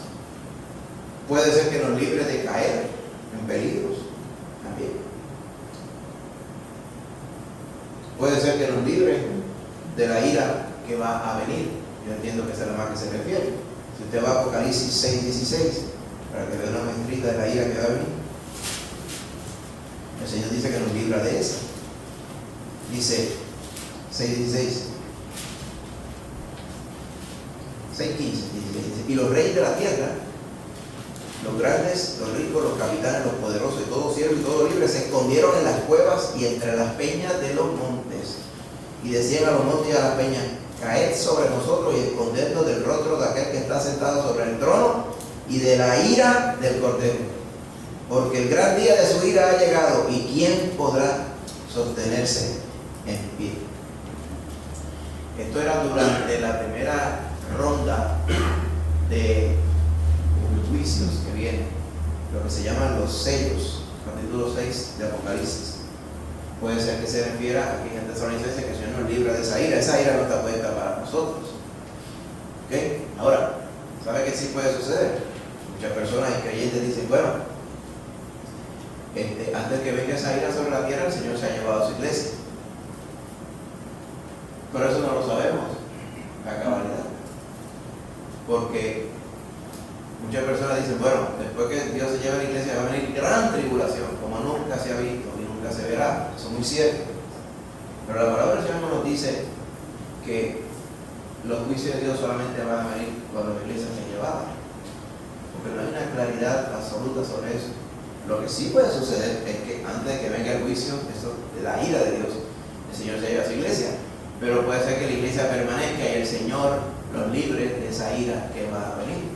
Puede ser que nos libre de caer en peligros también. Puede ser que nos libre de la ira que va a venir. Yo entiendo que es a la más que se refiere. Si usted va a Apocalipsis 6:16, para que vea una muestrita de la ira que va a venir, el Señor dice que nos libra de esa. Dice 6:16, 6:15, y los reyes de la tierra, los grandes, los ricos, los capitanes, los poderosos, y todo siervo y todo libre, se escondieron en las cuevas y entre las peñas de los montes, y decían a los montes y a las peñas, caed sobre nosotros y escondednos del rostro de aquel que está sentado sobre el trono y de la ira del Cordero, porque el gran día de su ira ha llegado, y ¿quién podrá sostenerse en pie? Esto era durante la primera ronda de juicios que vienen, lo que se llaman los sellos, capítulo 6 de Apocalipsis. Puede ser que se refiera a que en Tesalonicenses que el Señor nos libra de esa ira no está puesta para nosotros. ¿Okay? Ahora, ¿sabe qué sí puede suceder? Muchas personas y creyentes dicen, bueno, antes que venga esa ira sobre la tierra, el Señor se ha llevado a su iglesia. Pero eso no lo sabemos a cabalidad. Porque muchas personas dicen, bueno, después que Dios se lleve a la iglesia va a venir gran tribulación, como nunca se ha visto y nunca se verá. Eso es muy cierto. Pero la palabra del Señor nos dice que los juicios de Dios solamente van a venir cuando la iglesia sea llevada. Porque no hay una claridad absoluta sobre eso. Lo que sí puede suceder es que antes de que venga el juicio, eso, la ira de Dios, el Señor se lleva a su iglesia. Pero puede ser que la iglesia permanezca y el Señor los libre de esa ira que va a venir.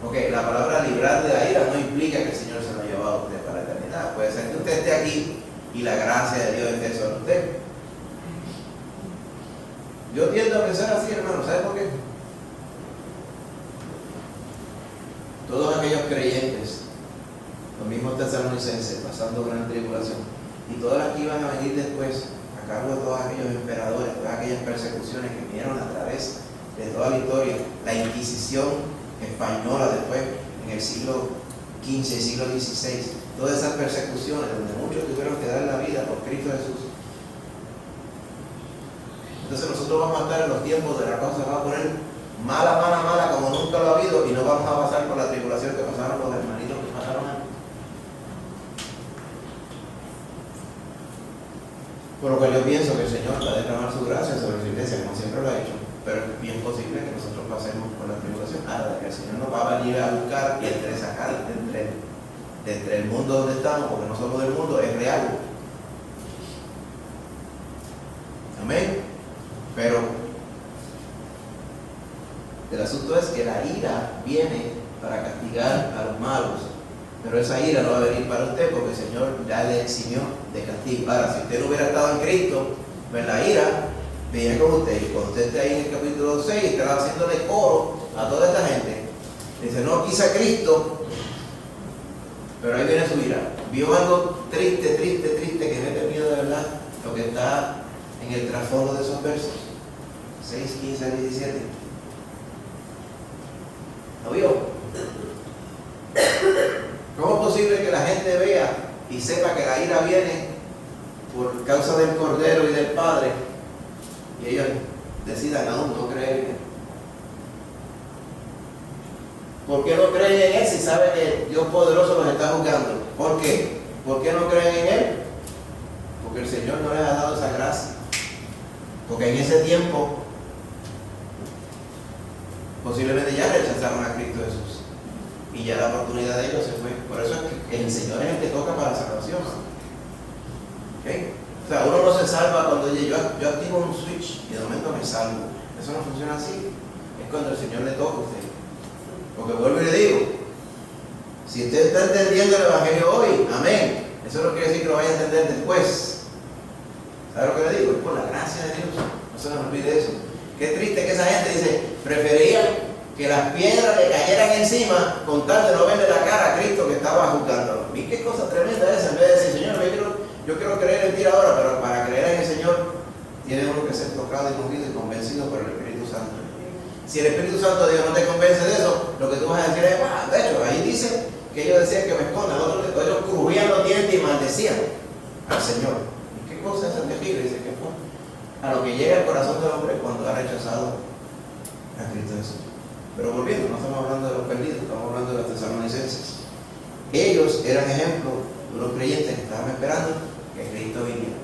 Porque la palabra librar de la ira no implica que el Señor se lo ha llevado a usted para la eternidad. Puede ser que usted esté aquí y la gracia de Dios esté sobre usted. Yo tiendo a pensar así, hermano. ¿Sabe por qué? Todos aquellos creyentes, los mismos tesalonicenses, pasando gran tribulación, y todas las que iban a venir después, a cargo de todos aquellos emperadores, todas aquellas persecuciones que vinieron a través de toda la historia, la Inquisición española después, en el siglo XV, siglo XVI, todas esas persecuciones donde muchos tuvieron que dar la vida por Cristo Jesús. Entonces nosotros vamos a estar en los tiempos de la cosa, va a poner mala como nunca lo ha habido, y no vamos a pasar por la tribulación que pasaron los hermanitos que pasaron antes. Por lo cual yo pienso que el Señor va a derramar su gracia sobre su iglesia, como siempre lo ha hecho, pero es bien posible que nosotros pasemos por la tribulación. Ahora, que el Señor nos va a venir a buscar y entre sacar de entre el mundo donde estamos, porque no somos del mundo, es real. Amén. Pero el asunto es que la ira viene para castigar a los malos, pero esa ira no va a venir para usted porque el Señor ya le eximió de castigo. Ahora, si usted no hubiera estado en Cristo, pues la ira viene con usted, y cuando usted esté ahí en el capítulo 6, estará haciéndole coro a toda esta gente. Dice, no quise a Cristo, pero ahí viene su ira. Vio algo triste, que me da miedo de verdad, lo que está en el trasfondo de esos versos 6, 15 al 17. ¿Lo vio? ¿Cómo es posible que la gente vea y sepa que la ira viene por causa del Cordero y del Padre, y ellos decidan aún no creer en Él? ¿Por qué no creen en Él si saben que Dios poderoso los está juzgando? ¿Por qué? ¿Por qué no creen en Él? Porque el Señor no les ha dado esa gracia. Porque en ese tiempo posiblemente ya rechazaron a Cristo Jesús y ya la oportunidad de ellos se fue. Por eso es que el Señor es el que toca para la salvación. ¿Okay? O sea, uno no se salva cuando yo activo un switch y de momento me salvo. Eso no funciona así. Es cuando el Señor le toca a usted. Porque vuelvo y le digo, si usted está entendiendo el Evangelio hoy, amén, eso no quiere decir que lo vaya a entender después. ¿Sabe lo que le digo? Es por la gracia de Dios. No se nos olvide eso. Qué triste que esa gente dice, prefería que las piedras le cayeran encima con tal de no verle la cara a Cristo que estaba juzgándolo. ¿Y qué cosa tremenda es? En vez de decir, Señor, yo quiero creer en ti ahora, pero para creer en el Señor tiene uno que ser tocado y movido y convencido por el Espíritu Santo. Si el Espíritu Santo de Dios no te convence de eso, lo que tú vas a decir es, de hecho, ahí dice que ellos decían que me escondan, ellos crujían los dientes y maldecían al Señor. ¿Y qué cosa es el terrible? Dice que fue a lo que llega al corazón del hombre cuando ha rechazado a Cristo Jesús. Pero volviendo, no estamos hablando de los perdidos, estamos hablando de los tesalonicenses. Ellos eran ejemplos de unos creyentes que estaban esperando que Cristo viniera,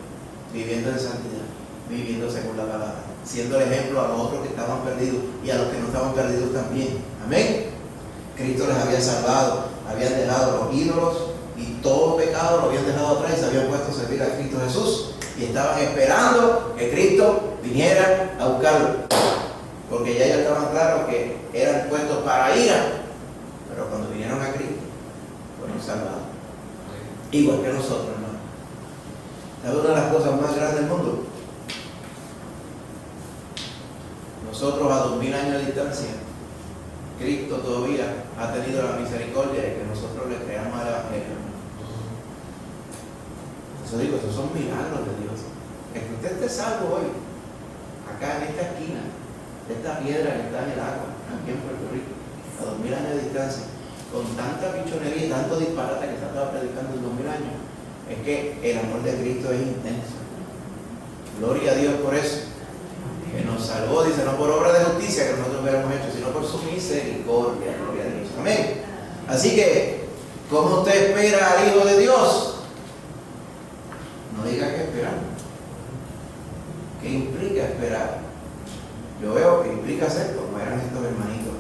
viviendo en santidad, viviendo según la palabra, siendo el ejemplo a los otros que estaban perdidos y a los que no estaban perdidos también. Amén. Cristo les había salvado, habían dejado los ídolos y todo pecado lo habían dejado atrás y se habían puesto a servir a Cristo Jesús y estaban esperando que Cristo viniera a buscarlo, porque ya ellos estaban claros que eran puestos para ira, pero cuando vinieron a Cristo fueron salvados, igual que nosotros, hermano. Es una de las cosas más grandes del mundo. Nosotros a 2000 años de distancia, Cristo todavía ha tenido la misericordia de que nosotros le creamos al Evangelio. Eso digo, esos son milagros de Dios. El que usted esté salvo hoy, acá en esta esquina, de esta piedra que está en el agua, aquí en Puerto Rico, a 2000 años de distancia, con tanta pichonería y tanto disparate que se estaba predicando en 2000 años, es que el amor de Cristo es intenso. Gloria a Dios por eso, que nos salvó, dice, no por obra de justicia que nosotros hubiéramos hecho, sino por su misericordia. Gloria a Dios. Amén. Así que, ¿cómo usted espera al Hijo de Dios? No diga que esperar. ¿Qué implica esperar? Yo veo que implica ser como eran estos hermanitos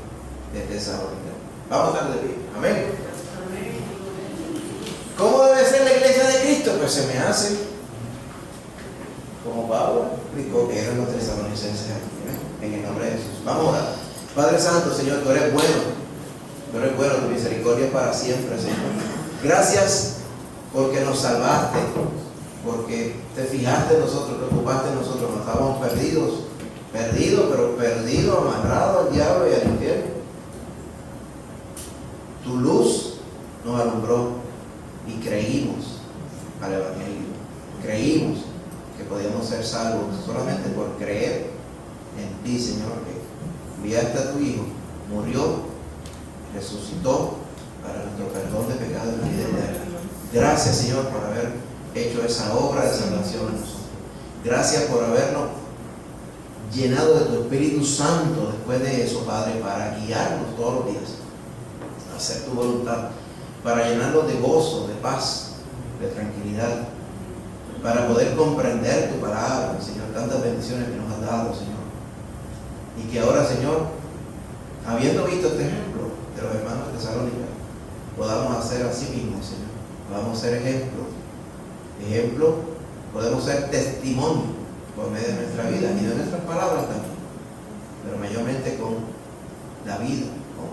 de Tesalónica. Vamos a estar de pie. Amén. ¿Cómo debe ser la iglesia de Cristo? Pues se me hace como Pablo explicó que eran los tesalonicenses aquí, en el nombre de Jesús. Vamos a orar. Padre Santo, Señor, tú eres bueno, tu misericordia es para siempre, Señor. Gracias porque nos salvaste, porque te fijaste en nosotros, te ocupaste en nosotros, no estábamos perdidos, pero perdidos, amarrados al diablo y al infierno. Tu luz nos alumbró y creímos al Evangelio, creímos que podíamos ser salvos solamente por creer en ti, Señor, que enviaste a tu Hijo, murió, resucitó para nuestro perdón de pecados y vida eterna. Gracias, Señor, por haber hecho esa obra de salvación en nosotros. Gracias por habernos llenado de tu Espíritu Santo después de eso, Padre, para guiarnos todos los días a hacer tu voluntad, para llenarnos de gozo, de paz, de tranquilidad, para poder comprender tu palabra, Señor, tantas bendiciones que nos has dado, Señor. Y que ahora, Señor, habiendo visto este ejemplo de los hermanos de Tesalónica, podamos hacer así mismo, Señor. Podamos ser ejemplo, podemos ser testimonio por medio de nuestra vida y de nuestras palabras también, pero mayormente con la vida, con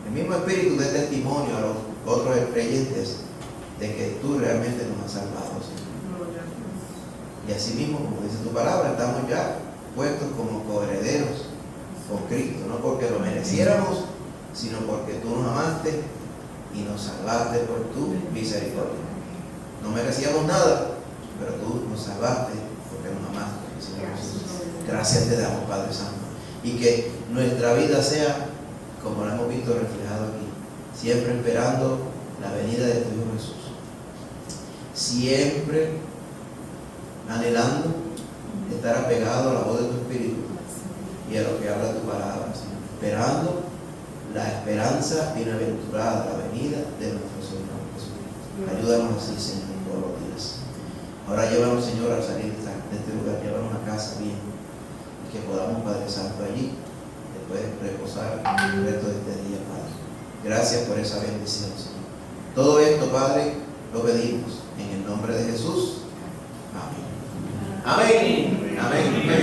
el mismo espíritu de testimonio a los otros creyentes de que tú realmente nos has salvado, Señor. Y así mismo, como dice tu palabra, estamos ya puestos como coherederos con Cristo, no porque lo mereciéramos, sino porque tú nos amaste y nos salvaste por tu misericordia. No merecíamos nada, pero tú nos salvaste porque nos amaste, Señor Jesús. Gracias te damos, Padre Santo. Y que nuestra vida sea como la hemos visto reflejado aquí, siempre esperando la venida de tu Hijo Jesús. Siempre anhelando estar apegado a la voz de tu Espíritu y a lo que habla tu palabra, Señor. Esperando la esperanza bienaventurada, la venida de nuestro Señor Jesucristo. Ayúdanos así, Señor, todos los días. Ahora llévanos, Señor, al salir de este lugar, llévanos a casa bien, y que podamos, Padre Santo, allí, después reposar el resto de este día, Padre. Gracias por esa bendición, Señor. Todo esto, Padre, lo pedimos en el nombre de Jesús. Amén. Amén. Amén.